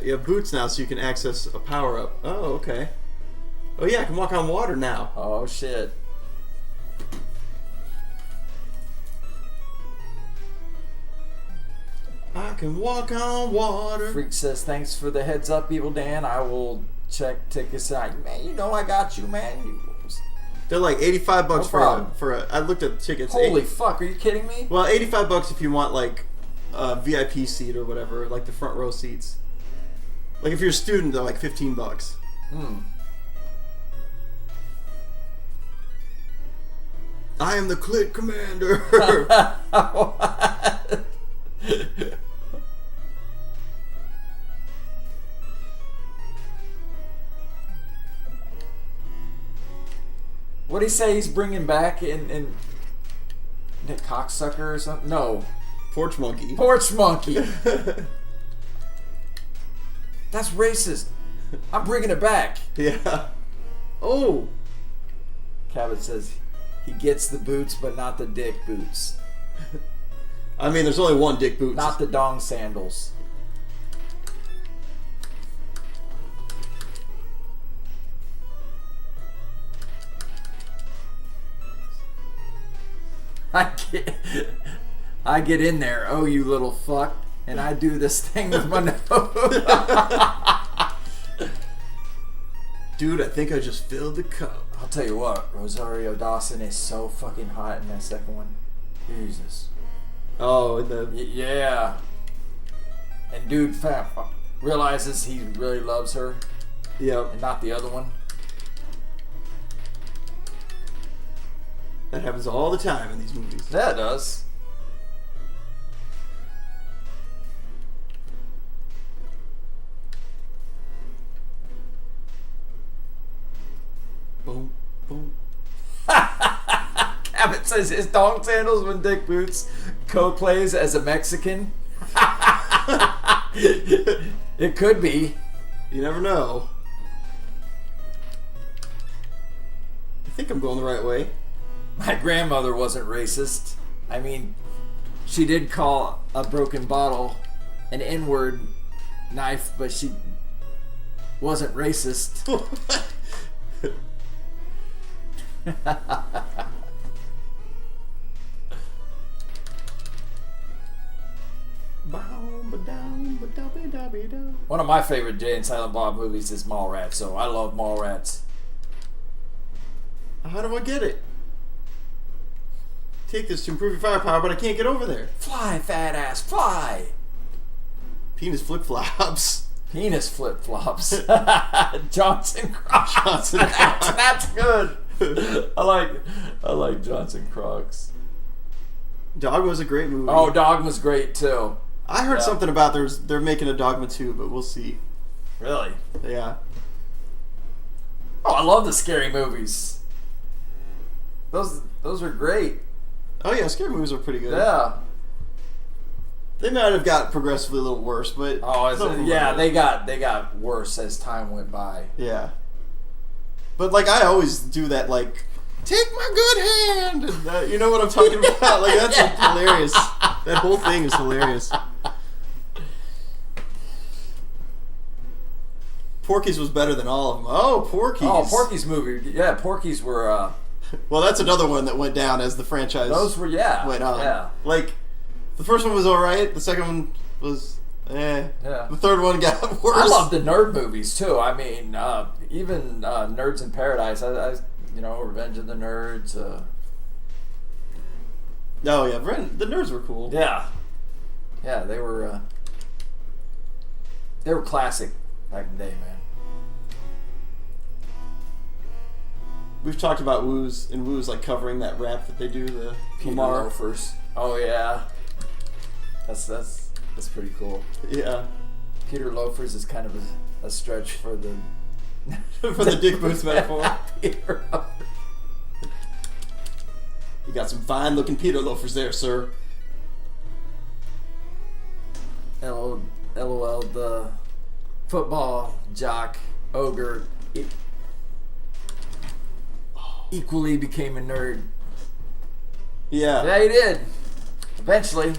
You have boots now, so you can access a power-up. Oh, okay. Oh, yeah, I can walk on water now. Oh, shit. I can walk on water. Freak says, thanks for the heads up, Evil Dan. I will check tickets out. Man, you know I got you, man. They're like $85 No for a. I looked at the tickets. Holy fuck, are you kidding me? Well, $85 if you want like a VIP seat or whatever, like the front row seats. Like if you're a student, they're like $15. I am the Clit Commander. What do he say he's bringing back in Nick Cocksucker or something? No. Porch Monkey. Porch Monkey. That's racist. I'm bringing it back. Yeah. Oh. Cabot says he gets the boots, but not the dick boots. I mean, there's only one dick boots. Not the dong sandals. I get in there, oh you little fuck, and I do this thing with my nose. Dude, I think I just filled the cup. I'll tell you what, Rosario Dawson is so fucking hot in that second one. Jesus. Oh, yeah. And dude realizes he really loves her. Yep. And not the other one. That happens all the time in these movies. That does. Boom, boom. Cabot says his dong sandals when dick boots co-plays as a Mexican. It could be. You never know. I think I'm going the right way. My grandmother wasn't racist. I mean, she did call a broken bottle an N-word knife, but she wasn't racist. One of my favorite Jay and Silent Bob movies is Mallrats, so I love Mallrats. How do I get it? Take this to improve your firepower, but I can't get over there. Fly, fat ass, fly! Penis flip flops. Penis flip flops. Johnson Crocs. Johnson That's good. I like Johnson Crocs. Dogma was a great movie. Oh, Dogma's great too. I heard something about they're making a Dogma 2, but we'll see. Really? Yeah. Oh, I love the scary movies. Those are great. Oh yeah, scary movies are pretty good. Yeah. They might have got progressively a little worse, but they got worse as time went by. Yeah. But like I always do that, like take my good hand. And, you know what I'm talking about? Like that's hilarious. That whole thing is hilarious. Porky's was better than all of them. Oh, Porky's. Oh, Porky's movie. Yeah, Porky's were. Well, that's another one that went down as the franchise. Those were went on. Yeah. Like the first one was all right. The second one was Yeah. The third one got worse. I love the nerd movies too. I mean, even Nerds in Paradise. I Revenge of the Nerds. Oh yeah, the nerds were cool. Yeah, they were classic back in the day, man. We've talked about Woo's like covering that rap that they do, the Peter Lamar. Loafers. Oh yeah, that's pretty cool. Yeah. Peter Loafers is kind of a stretch for the for the Dick Boots metaphor. Peter Loafers. You got some fine looking Peter Loafers there, sir. LOL, the football jock ogre equally became a nerd. Yeah. Yeah, he did. Eventually.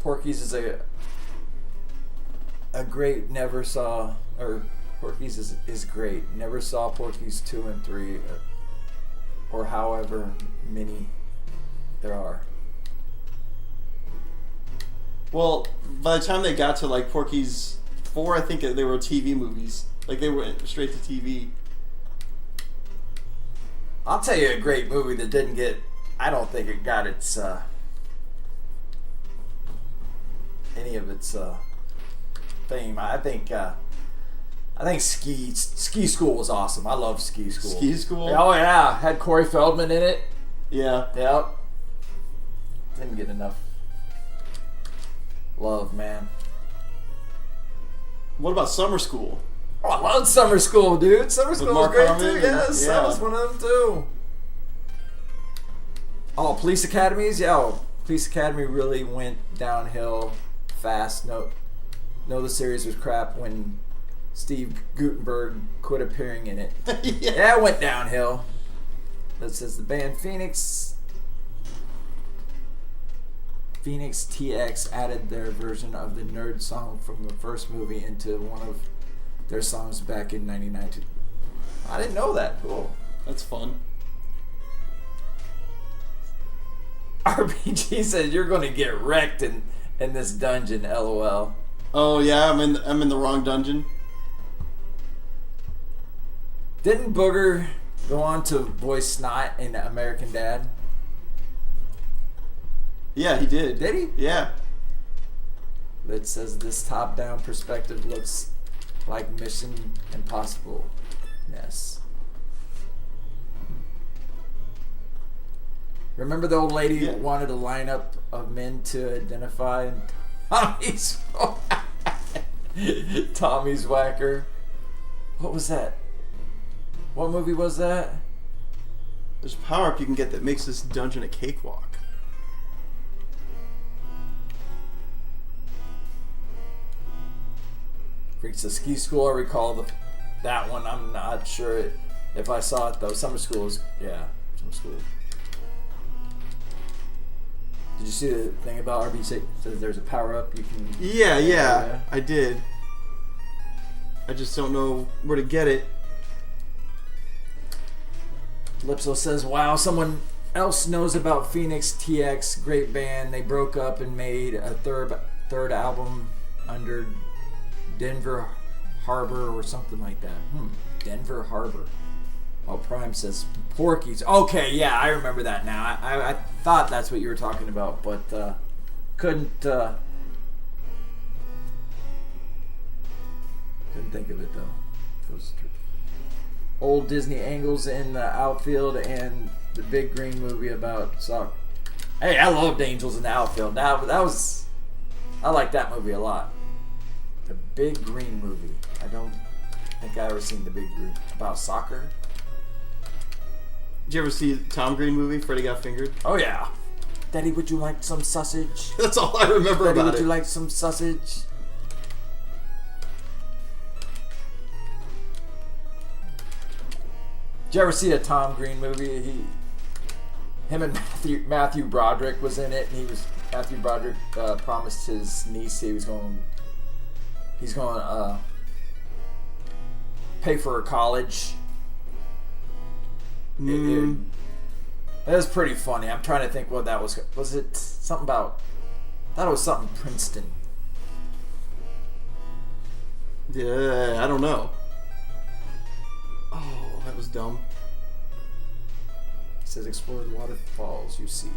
Porky's is a great, never saw, or Porky's is great. Never saw Porky's 2 and 3, or however many there are. Well, by the time they got to like Porky's 4, I think they were TV movies. Like they went straight to TV. I'll tell you a great movie that didn't get, I don't think it got its, any of its fame. I think Ski School was awesome. I love Ski School. Ski School? Oh yeah, had Corey Feldman in it. Yeah. Yep. Didn't get enough love, man. What about Summer School? Oh, I loved Summer School, dude. Summer School was Mark great Harmon too. Yes, yeah. that was one of them too. Oh, Police Academies? Yeah, Police Academy really went downhill fast. No, the series was crap when Steve Guttenberg quit appearing in it. Yeah, it went downhill. That says the band Phoenix TX added their version of the nerd song from the first movie into one of their songs back in '99. I didn't know that. Cool. That's fun. RPG says you're going to get wrecked in this dungeon. LOL. Oh yeah, I'm in the wrong dungeon. Didn't Booger go on to voice Snot in American Dad? Yeah, he did. Did he? Yeah. That says this top-down perspective looks like Mission Impossible-ness. Remember the old lady who wanted a lineup of men to identify Tommy's Whacker? What was that? What movie was that? There's a power-up you can get that makes this dungeon a cakewalk. Freaks the Ski School. I recall that one. I'm not sure if I saw it though. Summer School is Summer School. Did you see the thing about RBC? Says there's a power up you can. Yeah, I did. I just don't know where to get it. Lipso says, "Wow, someone else knows about Phoenix TX? Great band. They broke up and made a third album under Denver Harbor or something like that. Denver Harbor. Oh, Prime says Porky's. Okay, yeah, I remember that now. I thought that's what you were talking about, but couldn't think of it though. It was true. Old Disney angles in the outfield and the Big Green movie about soccer. Hey, I loved Angels in the Outfield. I like that movie a lot. The Big Green movie. I don't think I ever seen the Big Green about soccer. Did you ever see the Tom Green movie, Freddy Got Fingered? Oh yeah. Daddy, would you like some sausage? That's all I remember Daddy, about would it. you like some sausage? Did you ever see a Tom Green movie? Him and Matthew Broderick was in it, and Matthew Broderick promised his niece he's going to pay for her college. It was pretty funny. I'm trying to think what that was. Was it something about? I thought it was something Princeton. Yeah, I don't know. Oh, that was dumb. It says explore the waterfalls you see.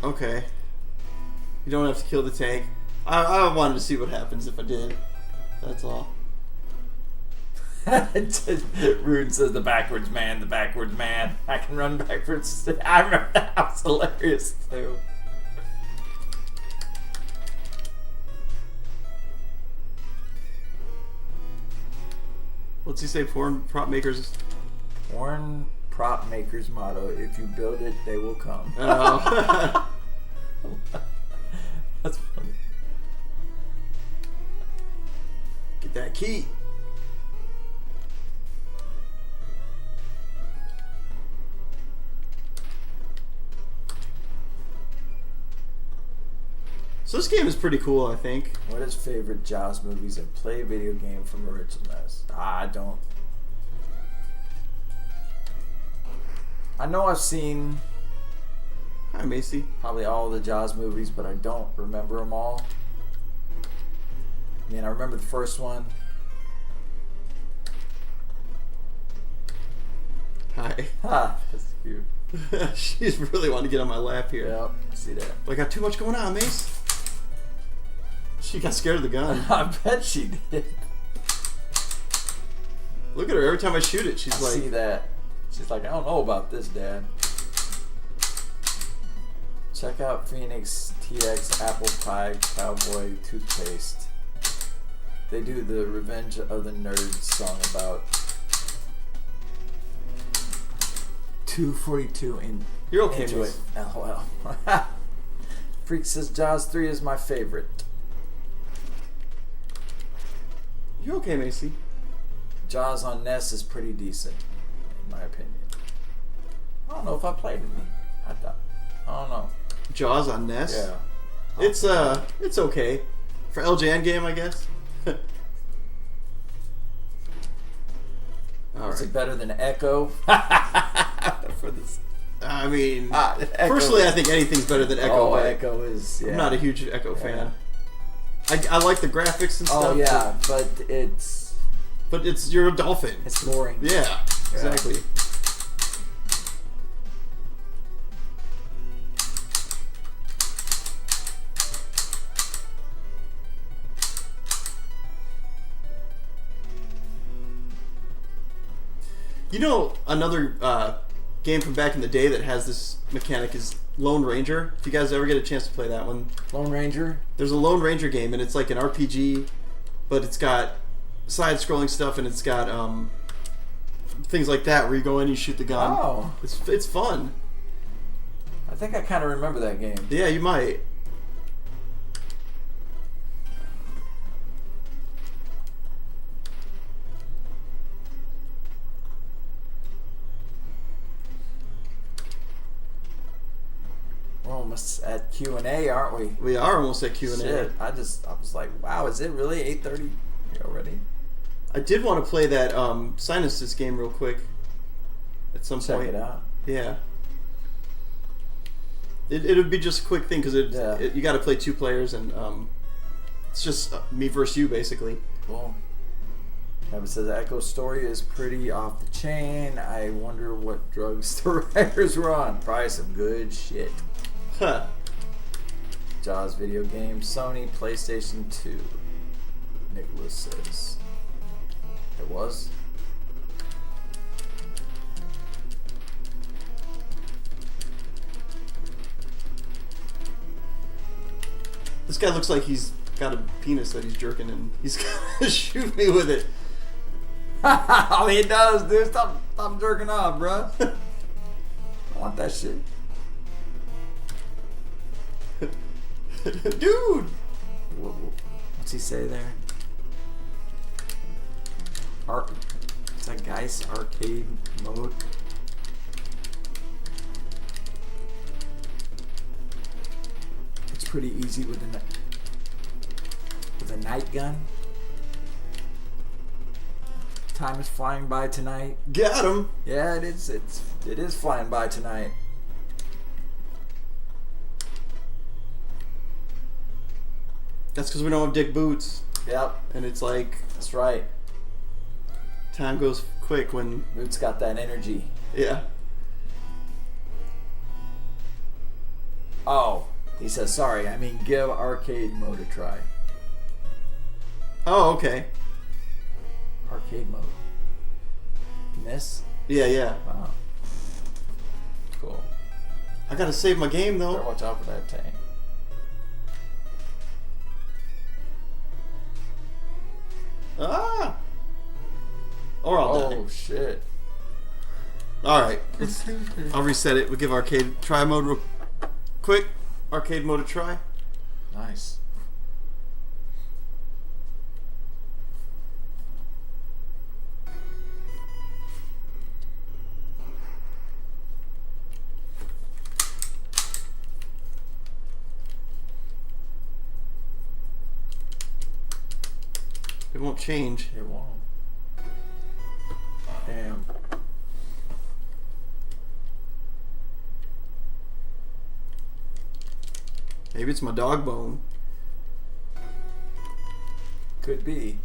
Okay. You don't have to kill the tank. I wanted to see what happens if I did. That's all. Rude says the backwards man. I can run backwards. I remember that was hilarious too. What's he say? Foreign prop makers. Foreign prop makers motto: if you build it, they will come. Oh. That's funny. Get that key. So this game is pretty cool, I think. What is favorite Jaws movies and play video game from originals? I don't. I know I've seen Hi, Macy. probably all the Jaws movies, but I don't remember them all. I mean, I remember the first one. Hi. Ha, that's cute. She's really wanting to get on my lap here. Yep, I see that. I got too much going on, Mace. She got scared of the gun. I bet she did. Look at her. Every time I shoot it, she's I like... see that. She's like, I don't know about this, Dad. Check out Phoenix TX Apple Pie Cowboy Toothpaste. They do the Revenge of the Nerds song about 242 in. You're okay, Enjoy Mace. it. LOL. Freak says Jaws 3 is my favorite. You're okay, Macy. Jaws on NES is pretty decent, in my opinion. I don't know if I played it. I don't know. Jaws on NES? Yeah. It's okay. For LJN game, I guess. All Is right. it better than Echo? For this. I mean, Echo. personally, I think anything's better than Echo. Oh, but Echo is. Yeah. I'm not a huge Echo fan. I like the graphics and stuff. Oh yeah, but But you're a dolphin. it's boring. Yeah, exactly. You know, another game from back in the day that has this mechanic is Lone Ranger. If you guys ever get a chance to play that one, Lone Ranger. there's a Lone Ranger game, and it's like an RPG, but it's got side-scrolling stuff, and it's got things like that where you go in, you shoot the gun. Oh, It's fun. I think I kind of remember that game. Yeah, you might. We're almost at Q&A, aren't we? We are almost at Q&A. Shit, I was like, wow, is it really 8:30 already? I did want to play that Sinus game real quick at some Check point. it out. Yeah. It would be just a quick thing because Yeah. you got to play 2 players and it's just me versus you basically. Cool. Kevin says Echo's story is pretty off the chain. I wonder what drugs the writers were on. Probably some good shit. Huh. Jaws video game, Sony, PlayStation 2. Nicholas says it was. This guy looks like he's got a penis that he's jerking and he's gonna shoot me with it. Oh, he does, dude. Stop jerking off, bro. I want that shit. Dude! What's he say there? It's a Geist arcade mode. It's pretty easy with a night gun. Time is flying by tonight. Got him! Yeah, it is. It is flying by tonight. That's because we don't have dick boots. Yep, And it's like, that's right. time goes quick when, Boots got that energy. yeah. Oh, he says sorry. I mean, give arcade mode a try. Oh, okay. Arcade mode. Miss? Yeah, yeah. Wow. Cool. I gotta save my game Better though. watch out for that tank. Ah! Or I'll die. Oh shit. Alright. I'll reset it. We'll give arcade try mode real quick. Arcade mode a try. Nice. It won't change. It won't. Damn. Maybe it's my dog bone. Could be.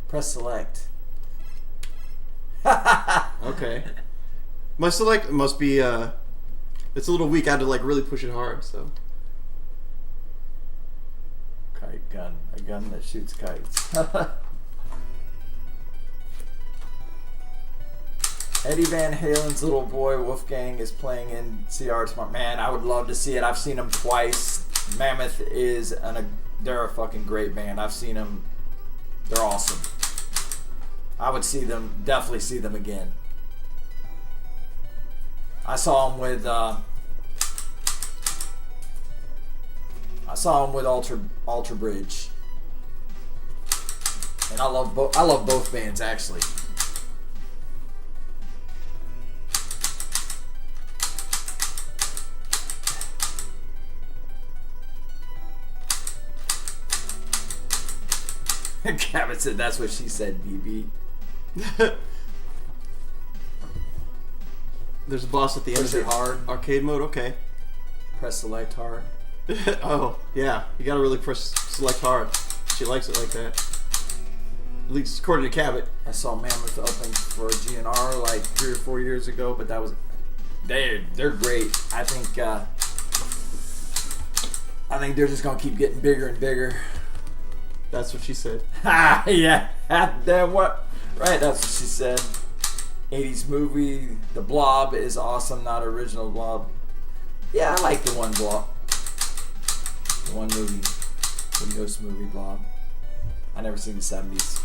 Press select. Okay. My select must be it's a little weak. I had to like really push it hard, so. Kite gun. A gun that shoots kites. Eddie Van Halen's little boy Wolfgang is playing in CR tomorrow. Man, I would love to see it. I've seen them twice. Mammoth is they're a fucking great band. I've seen them. They're awesome. I would definitely see them again. I saw them with Alter Bridge, and I love both bands actually. Gavin said that's what she said, BB. There's a boss at the end Push of it the hard. arcade mode. Okay. Press select hard. Oh yeah, you gotta really press select hard. She likes it like that. At least according to Cabot. I saw Mammoth open for a GNR like 3 or 4 years ago, but that was they're great. I think they're just gonna keep getting bigger and bigger. That's what she said. Ha! Yeah. Damn what? Right. That's what she said. 80s movie. The Blob is awesome. Not original Blob. Yeah, I like the one Blob. The one movie. The ghost movie Blob. I never seen the 70s.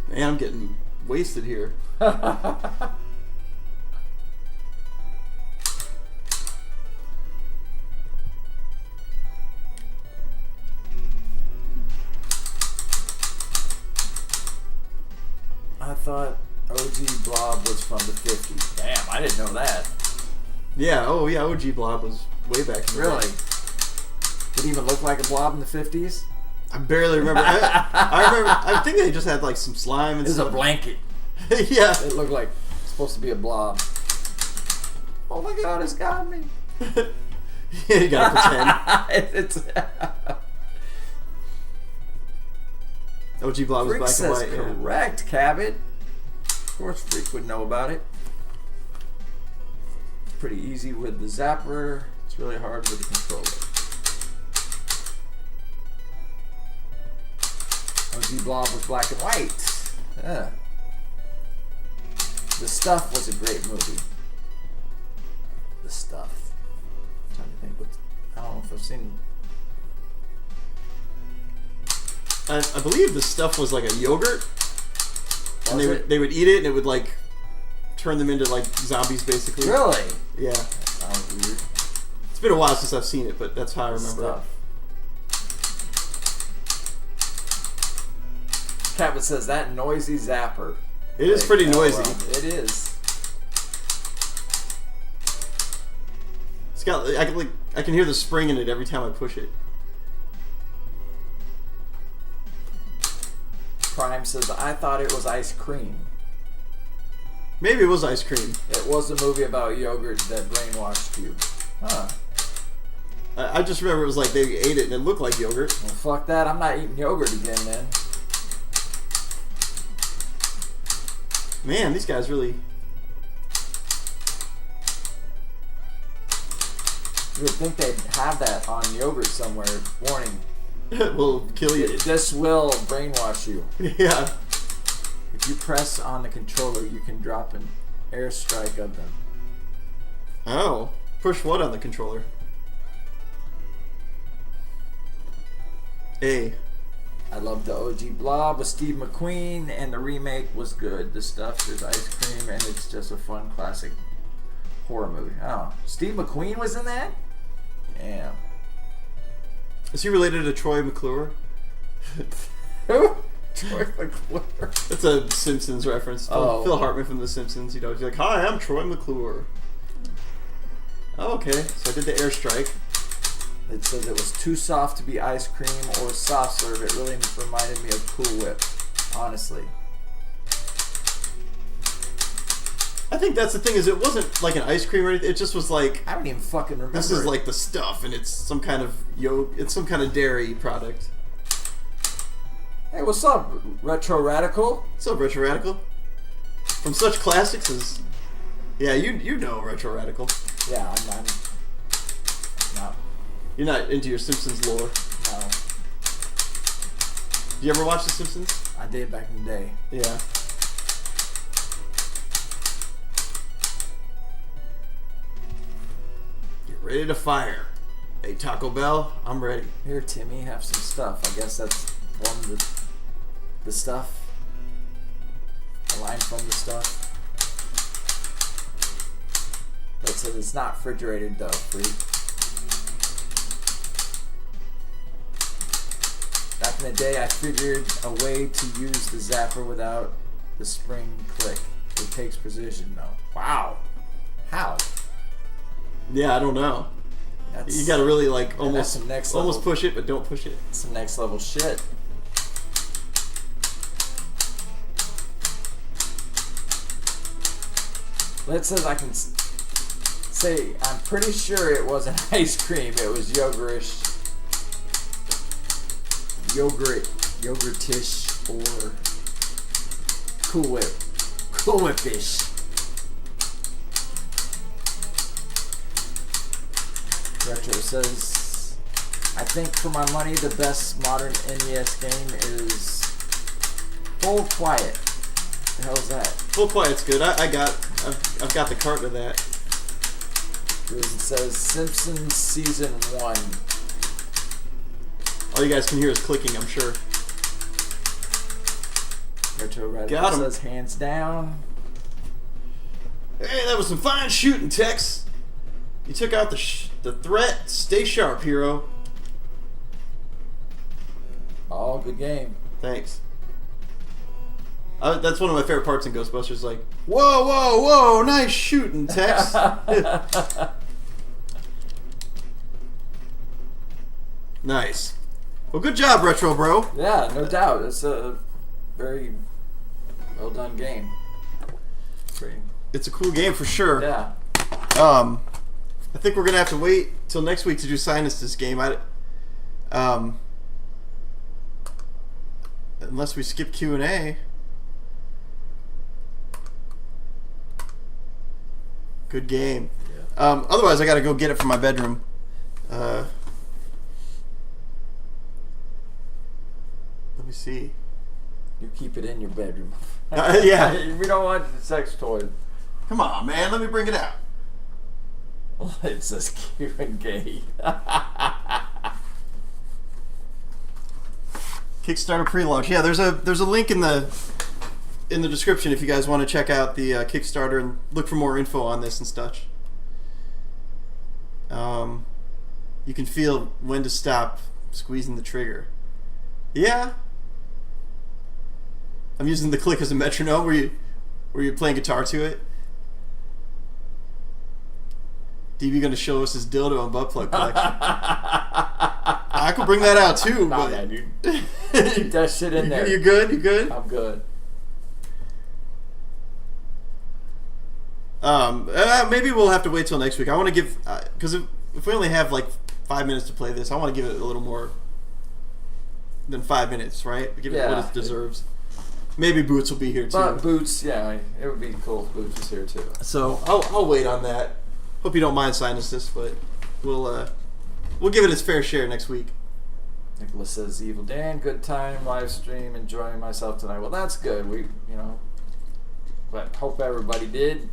Man, I'm getting wasted here. I thought OG Blob was from the 50s. Damn, I didn't know that. Yeah, oh yeah, OG Blob was way back in the Really? day. Did it even look like a blob in the 50s? I barely remember. I remember. I think they just had like some slime and It was a stuff. blanket. Yeah. It looked like it's supposed to be a blob. Oh my god, it's got me. Yeah, you gotta pretend. It's OG Blob was Freak black and says white. Yeah. correct, Cabot. Of course, Freak would know about it. Pretty easy with the Zapper. It's really hard with the controller. OG Blob was black and white. Yeah. The Stuff was a great movie. The Stuff. I'm trying to think what. I don't know if I've seen. I believe the stuff was like a yogurt, and they would eat it, and it would like turn them into like zombies, basically. Really? Yeah. That sounds weird. It's been a while since I've seen it, but that's how I remember Stuff. Cabot says that noisy Zapper. it. It is pretty noisy. It is. It's got I can hear the spring in it every time I push it. Prime says, I thought it was ice cream. Maybe it was ice cream. It was a movie about yogurt that brainwashed you. Huh. I just remember it was like they ate it and it looked like yogurt. Well, fuck that. I'm not eating yogurt again then. Man, these guys really. You would think they'd have that on yogurt somewhere. Warning. will kill you. This will brainwash you. Yeah. If you press on the controller, you can drop an airstrike of them. Oh. Push what on the controller? A. I love the OG Blob with Steve McQueen, and the remake was good. The Stuff is ice cream, and it's just a fun classic horror movie. Oh, Steve McQueen was in that? Damn. Is he related to Troy McClure? Who? Troy McClure. That's a Simpsons reference. Oh. Phil Hartman from The Simpsons. You know, he's like, "Hi, I'm Troy McClure." Oh, okay. So I did the airstrike. It says it was too soft to be ice cream or soft serve. It really reminded me of Cool Whip, honestly. I think that's the thing, is it wasn't like an ice cream or anything. It just was like, I don't even fucking remember. this is it. like the stuff, and it's some kind of it's some kind of dairy product. Hey, what's up, Retro Radical? What's up, Retro Radical? From such classics as, yeah, you know Retro Radical. Yeah, I'm not. You're not into your Simpsons lore. No, Do you ever watch The Simpsons? I did back in the day. Yeah. Get ready to fire. Hey, Taco Bell, I'm ready. Here, Timmy, have some stuff. I guess that's one of the stuff. A line from the stuff. That says it's not refrigerated though, freak. Back in the day, I figured a way to use the Zapper without the spring click. It takes precision though. Wow. How? Yeah, I don't know. That's, You gotta really like that's almost some next almost level. push it, but don't push it. Some next level shit. It says I can say I'm pretty sure it wasn't ice cream. It was yogurtish, yogurtish, or Cool Whip-ish. Retro says, I think for my money the best modern NES game is Full Quiet. The hell's that? Full Quiet's good. I've got the cart of that. It says Simpsons Season 1. All you guys can hear is clicking, I'm sure. Retro Got Radical 'em. says hands down. Hey, that was some fine shooting, Tex. You took out the threat. Stay sharp, hero. Oh, good game. Thanks. That's one of my favorite parts in Ghostbusters. Like, whoa, whoa, whoa, nice shooting, Tex. Nice. Well, good job, Retro Bro. Yeah, no doubt. It's a very well done game. Pretty. It's a cool game for sure. Yeah. I think we're gonna have to wait till next week to do Sinus game. Unless we skip Q&A. Good game. Yeah. Otherwise, I gotta go get it from my bedroom. Let me see. You keep it in your bedroom. Yeah. We don't want sex toys. Come on, man. Let me bring it out. It says cute and gay. Kickstarter pre-launch. Yeah, there's a link in the description if you guys want to check out the Kickstarter and look for more info on this and such. You can feel when to stop squeezing the trigger. Yeah. I'm using the click as a metronome. Were you playing guitar to it? DB gonna show us his dildo and butt plug collection. I could bring that out too, Nah, but man, dude. Keep that shit in there. You good? You good? I'm good. Maybe we'll have to wait till next week. I want to give because if we only have like 5 minutes to play this, I want to give it a little more than 5 minutes, right? Give it what it deserves. Maybe Boots will be here too. But Boots, yeah, it would be cool if Boots was here too. So I'll wait on that. Hope you don't mind Sinuses, but we'll give it its fair share next week. Nicholas says, "Evil Dan, good time live stream, enjoying myself tonight." Well, that's good. But hope everybody did,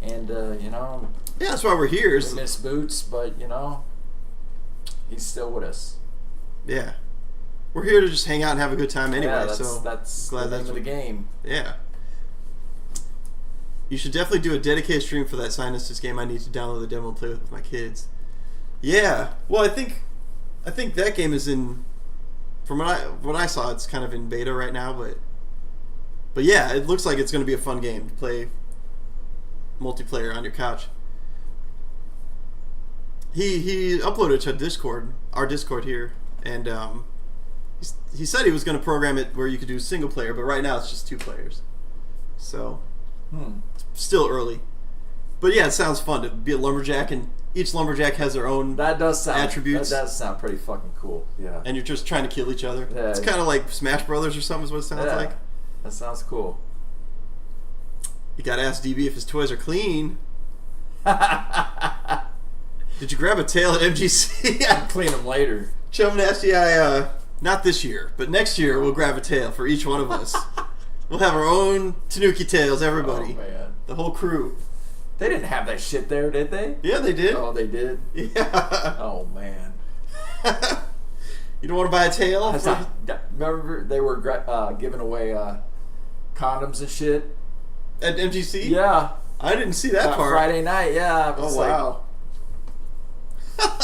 and Yeah, that's why we're here. we miss Boots, but he's still with us. Yeah, we're here to just hang out and have a good time anyway. Yeah, so that's glad the name that's of the game. Yeah. You should definitely do a dedicated stream for that Sinuses game. I need to download the demo and play with my kids. Yeah. Well, I think that game is in. From what I saw, it's kind of in beta right now, but yeah, it looks like it's going to be a fun game to play multiplayer on your couch. He uploaded it to Discord, our Discord here, and he said he was going to program it where you could do single player, but right now it's just 2 players. So. Still early, but yeah, it sounds fun to be a lumberjack, and each lumberjack has their own attributes. That does sound pretty fucking cool. Yeah, and you're just trying to kill each other. Yeah, it's kind of like Smash Brothers or something. Is what it sounds like. That sounds cool. You gotta ask DB if his toys are clean. Did you grab a tail at MGC? I'll clean them later. Chum Nasty, not this year, but next year we'll grab a tail for each one of us. We'll have our own Tanuki tails, everybody. Oh, man. The whole crew. They didn't have that shit there, did they? Yeah, they did. Oh, they did? Yeah. Oh, man. You don't want to buy a tail? Remember they were giving away condoms and shit? At MGC? Yeah. I didn't see that part. Friday night, yeah. Oh, wow.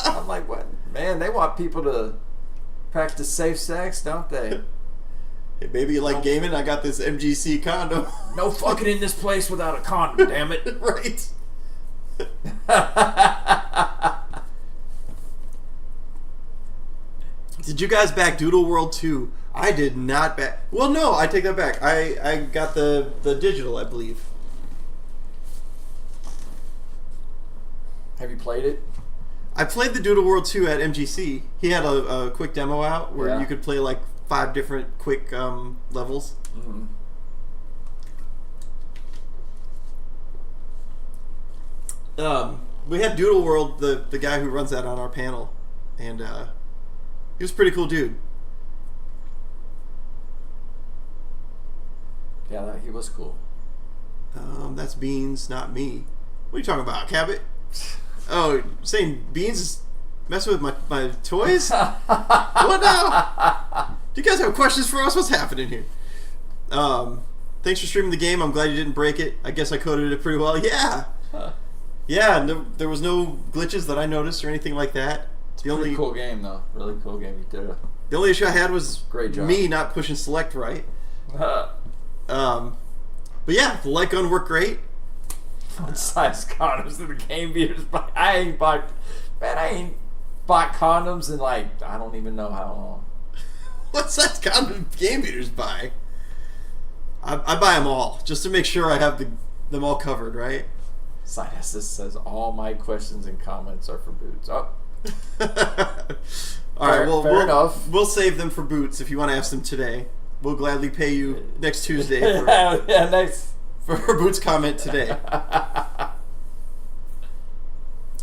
I'm like, what? Man, they want people to practice safe sex, don't they? Hey, maybe you like gaming? I got this MGC condom. No fucking in this place without a condom, damn it. Right. Did you guys back Doodle World 2? I did not back. Well, no, I take that back. I got the digital, I believe. Have you played it? I played the Doodle World 2 at MGC. He had a quick demo out where you could play like 5 different quick levels. Mm-hmm. We had Doodle World, the guy who runs that on our panel, and he was a pretty cool dude. Yeah, he was cool. That's Beans, not me. What are you talking about, Cabot? Oh, saying Beans is messing with my toys? What now? Do you guys have questions for us? What's happening here? Thanks for streaming the game. I'm glad you didn't break it. I guess I coded it pretty well. Yeah. Yeah, there was no glitches that I noticed or anything like that. It's a pretty cool game, though. Really cool game. You did it. The only issue I had was great job. Me not pushing select right. But yeah, the light gun worked great. What size condoms do the game beaters buy? I ain't bought condoms in like, I don't even know how long. What size condom game eaters buy? I buy them all just to make sure I have them all covered, right? Sinus says all my questions and comments are for Boots. Oh, all right. Well, fair enough. We'll save them for Boots if you want to ask them today. We'll gladly pay you next Tuesday yeah, nice. for Boots' comment today.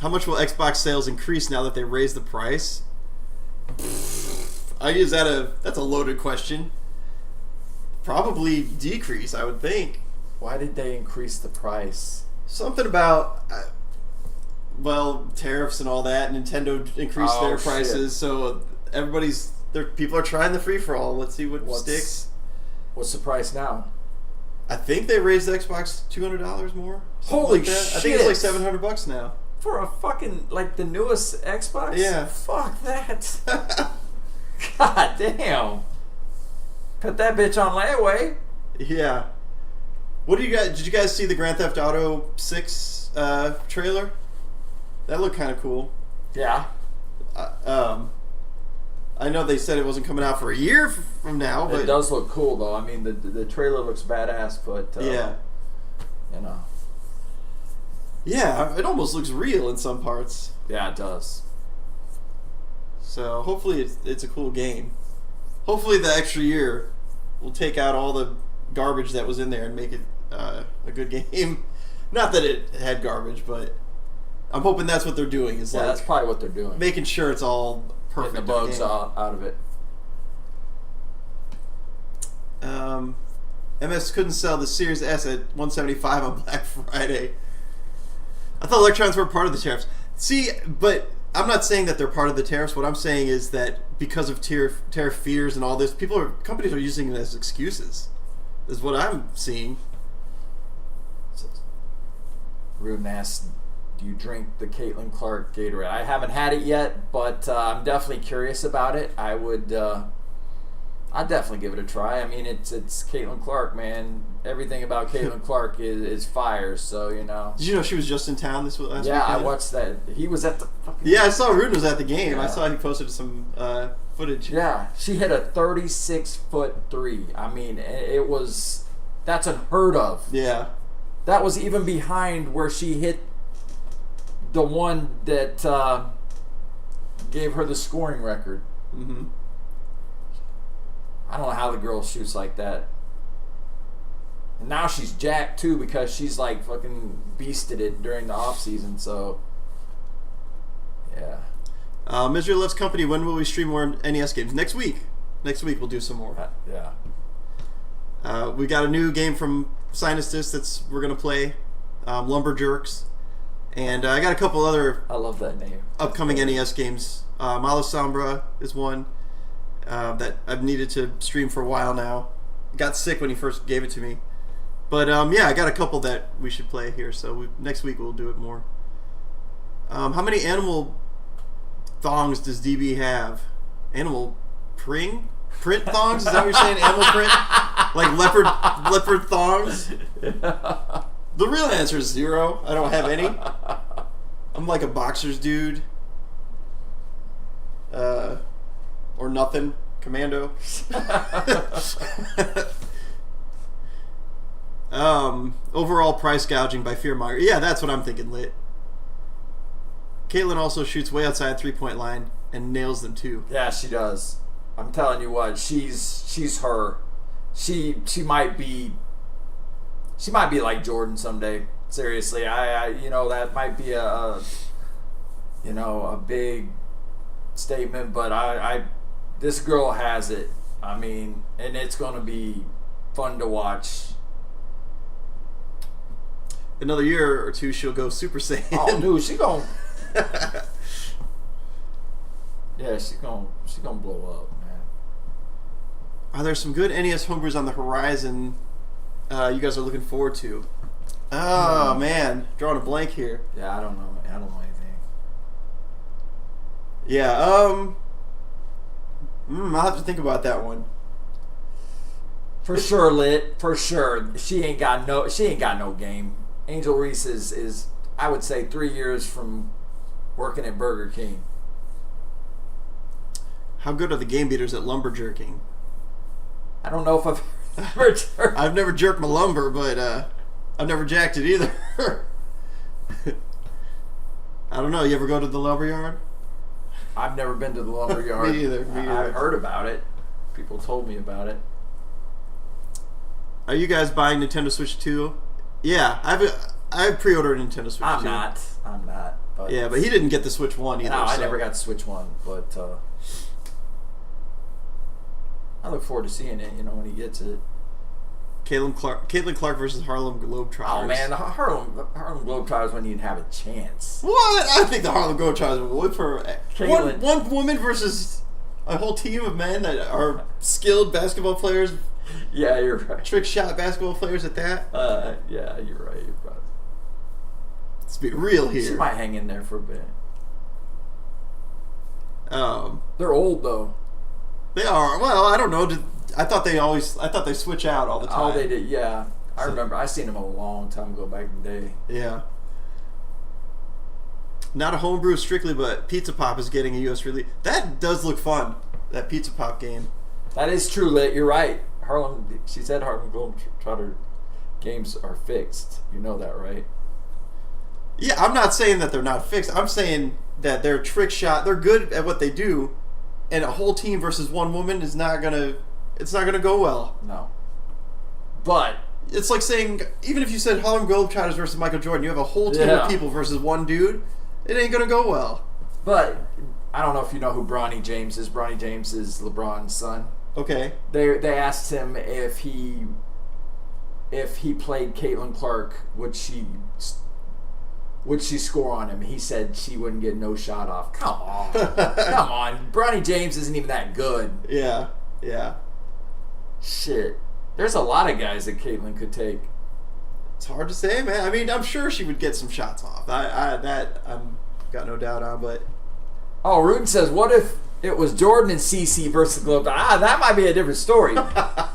How much will Xbox sales increase now that they raised the price? I use that's a loaded question. Probably decrease, I would think. Why did they increase the price? Something about, tariffs and all that. Nintendo increased their prices, so people are trying the free for all. Let's see what sticks. What's the price now? I think they raised the Xbox $200 more. Holy like that. shit! I think it's like $700 now. For a fucking the newest Xbox? Yeah. Fuck that. God damn. Put that bitch on layaway. Yeah. What do you guys? Did you guys see the Grand Theft Auto 6 trailer? That looked kind of cool. Yeah. I know they said it wasn't coming out for a year from now, but it does look cool though. I mean, the trailer looks badass, but yeah, you know. Yeah, it almost looks real in some parts. Yeah, it does. So hopefully it's a cool game. Hopefully the extra year will take out all the garbage that was in there and make it a good game. Not that it had garbage, but I'm hoping that's what they're doing. Is that's probably what they're doing. Making sure it's all perfect. Getting the bugs out of it. MS couldn't sell the Series S at $175 on Black Friday. I thought electronics were part of the tariffs. See, but I'm not saying that they're part of the tariffs. What I'm saying is that because of tariff fears and all this, companies are using it as excuses. Is what I'm seeing. Rune asks, do you drink the Caitlin Clark Gatorade? I haven't had it yet, but I'm definitely curious about it. I'd definitely give it a try. I mean, it's Caitlin Clark, man. Everything about Caitlin Clark is fire, so, you know. Did you know she was just in town last weekend? Yeah, I watched that. He was at the fucking... Yeah, I saw Rune was at the game. Yeah. I saw he posted some footage. Yeah, she hit a 36-foot three. I mean, that's unheard of. Yeah. That was even behind where she hit the one that gave her the scoring record. Mm-hmm. I don't know how the girl shoots like that. And now she's jacked too because she's like fucking beasted it during the off season. So yeah. Misery Loves Company. When will we stream more NES games? Next week. Next week we'll do some more. Yeah. We got a new game from Sinus Disc we're gonna play, Lumberjerks, and I got a couple other. I love that name. Upcoming NES games. Mala Sombra is one that I've needed to stream for a while now. Got sick when he first gave it to me, but yeah, I got a couple that we should play here. So next week we'll do it more. How many animal thongs does DB have? Animal print thongs? Is that what you're saying? Animal print? Like leopard thongs? Yeah. The real answer is 0. I don't have any. I'm like a boxer's dude. Or nothing. Commando. Overall price gouging by Fearmonger. Yeah, that's what I'm thinking, Lit. Caitlin also shoots way outside 3-point line and nails them too. Yeah, she does. I'm telling you what, she's her. She might be like Jordan someday. Seriously, I that might be a big statement, but this girl has it. I mean, and it's gonna be fun to watch. Another year or two, she'll go Super Saiyan. Oh, dude, she gon' yeah, she's gonna blow up, man. Are there some good NES homebrews on the horizon you guys are looking forward to? Oh, man. Drawing a blank here. Yeah, I don't know anything. Yeah, I'll have to think about that one. For sure, Lit. For sure. She ain't got no game. Angel Reese is I would say 3 years from working at Burger King. How good are the game beaters at lumber jerking? I don't know if I've ever jerked. I've never jerked my lumber, but I've never jacked it either. I don't know. You ever go to the lumber yard? I've never been to the lumber yard. Me either. I've heard about it. People told me about it. Are you guys buying Nintendo Switch 2? Yeah, I've pre-ordered a Nintendo Switch 2. I'm not. But yeah, but he didn't get the Switch 1 either. No, I so. never got the Switch 1, but I look forward to seeing it, when he gets it. Caitlin Clark versus Harlem Globetrotters. Oh man, the Harlem Globetrotters wouldn't even have a chance. What? I think the Harlem Globetrotters would whip her. Caitlin. One woman versus a whole team of men that are skilled basketball players. Yeah, you're right. Trick shot basketball players at that. Yeah, you're right. Let's be real here. She might hang in there for a bit. Um, They're old though. They are. Well, I don't know. I thought they switch out all the time. Oh, they did. Yeah, I remember. I seen them a long time ago, back in the day. Yeah. Not a homebrew strictly, but Pizza Pop is getting a US release. That does look fun. That Pizza Pop game. That is true, Lit. You're right. She said Harlem Globetrotter games are fixed. You know that, right? Yeah, I'm not saying that they're not fixed. I'm saying that they're trick shot. They're good at what they do, and a whole team versus one woman is not gonna. It's not gonna go well. No. But it's like saying, even if you said Harlem Globetrotters versus Michael Jordan, you have a whole team of people versus one dude. It ain't gonna go well. But I don't know if you know who Bronny James is. Bronny James is LeBron's son. Okay. They asked him if he played Caitlin Clark, would she score on him? He said she wouldn't get no shot off. Come on. Come on. Bronny James isn't even that good. Yeah. Shit. There's a lot of guys that Caitlin could take. It's hard to say, man. I mean, I'm sure she would get some shots off. I'm got no doubt on, but... Oh, Rudin says, what if it was Jordan and CC versus Globe? That might be a different story.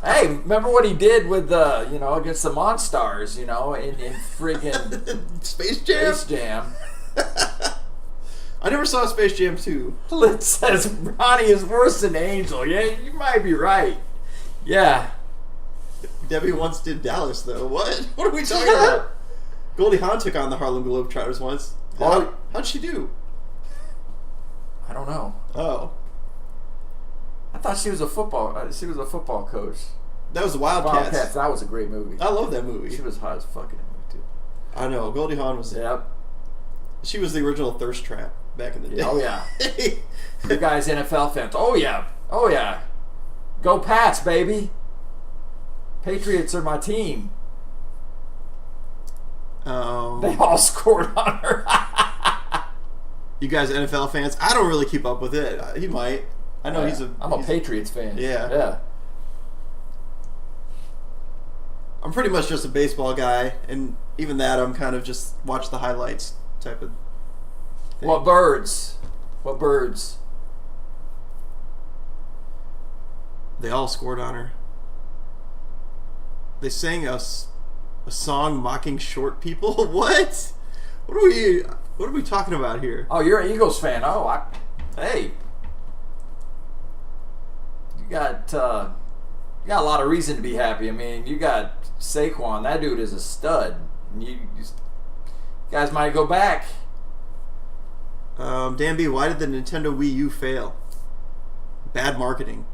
Hey, remember what he did with against the Monstars, in friggin' Space Jam? Space Jam. I never saw Space Jam 2. Lit says Ronnie is worse than Angel. Yeah, you might be right. Yeah. Debbie once did Dallas, though. What? What are we talking about? Goldie Hawn took on the Harlem Globetrotters once. How'd she do? I don't know. Oh. I thought she was a football coach. That was the Wildcats. That was a great movie. I love that movie. She was hot as fuck in that movie, too. I know. Goldie Hawn was... Yep. She was the original Thirst Trap back in the day. Oh, yeah. You guys NFL fans. Oh, yeah. Oh, yeah. Go Pats, baby. Patriots are my team. They all scored on her. You guys NFL fans? I don't really keep up with it. He might. I know I'm a Patriots fan. Yeah. I'm pretty much just a baseball guy, and even that I'm kind of just watch the highlights type of thing. What birds? They all scored on her. They sang us a song mocking short people. What? What are we talking about here? Oh, you're an Eagles fan. Oh, hey. You got a lot of reason to be happy. I mean, you got Saquon. That dude is a stud. You guys might go back. Dan B, why did the Nintendo Wii U fail? Bad marketing.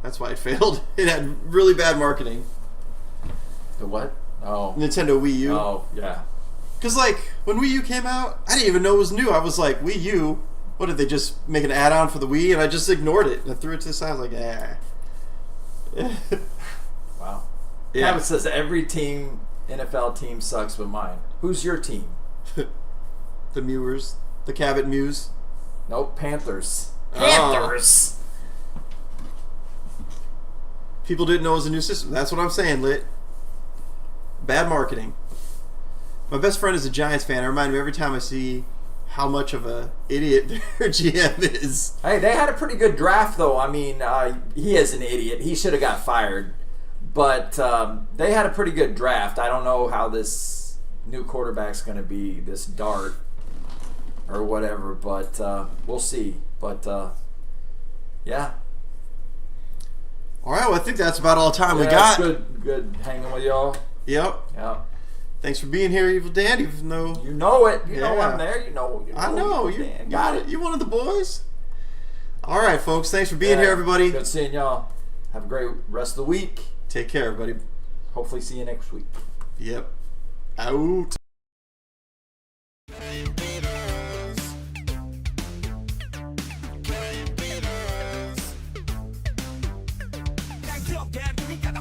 That's why it failed. It had really bad marketing. The what? Oh. Nintendo Wii U. Oh, yeah. Because, when Wii U came out, I didn't even know it was new. I was like, Wii U? What, did they just make an add-on for the Wii? And I just ignored it. And I threw it to the side. I was like, Wow. Yeah. Cabot says every NFL team sucks but mine. Who's your team? The Mewers. The Cabot Mews. Nope, Panthers. Panthers! People didn't know it was a new system. That's what I'm saying, Lit. Bad marketing. My best friend is a Giants fan. I remind him every time I see how much of a idiot their GM is. Hey, they had a pretty good draft, though. I mean, he is an idiot. He should have got fired. But they had a pretty good draft. I don't know how this new quarterback's going to be, this dart or whatever, but we'll see. But Yeah. All right, well, I think that's about all the time we Yeah, got. it's good hanging with y'all. Yep. Yeah. Thanks for being here, Evil Dan. Even though You know it. You know Yeah. I'm there. You know. I know you Dan. got it. You one of the boys. All right, folks. Thanks for being Yeah. here, everybody. Good seeing y'all. Have a great rest of the week. Take care, everybody. Hopefully see you next week. Yep. Out. Dad, we got a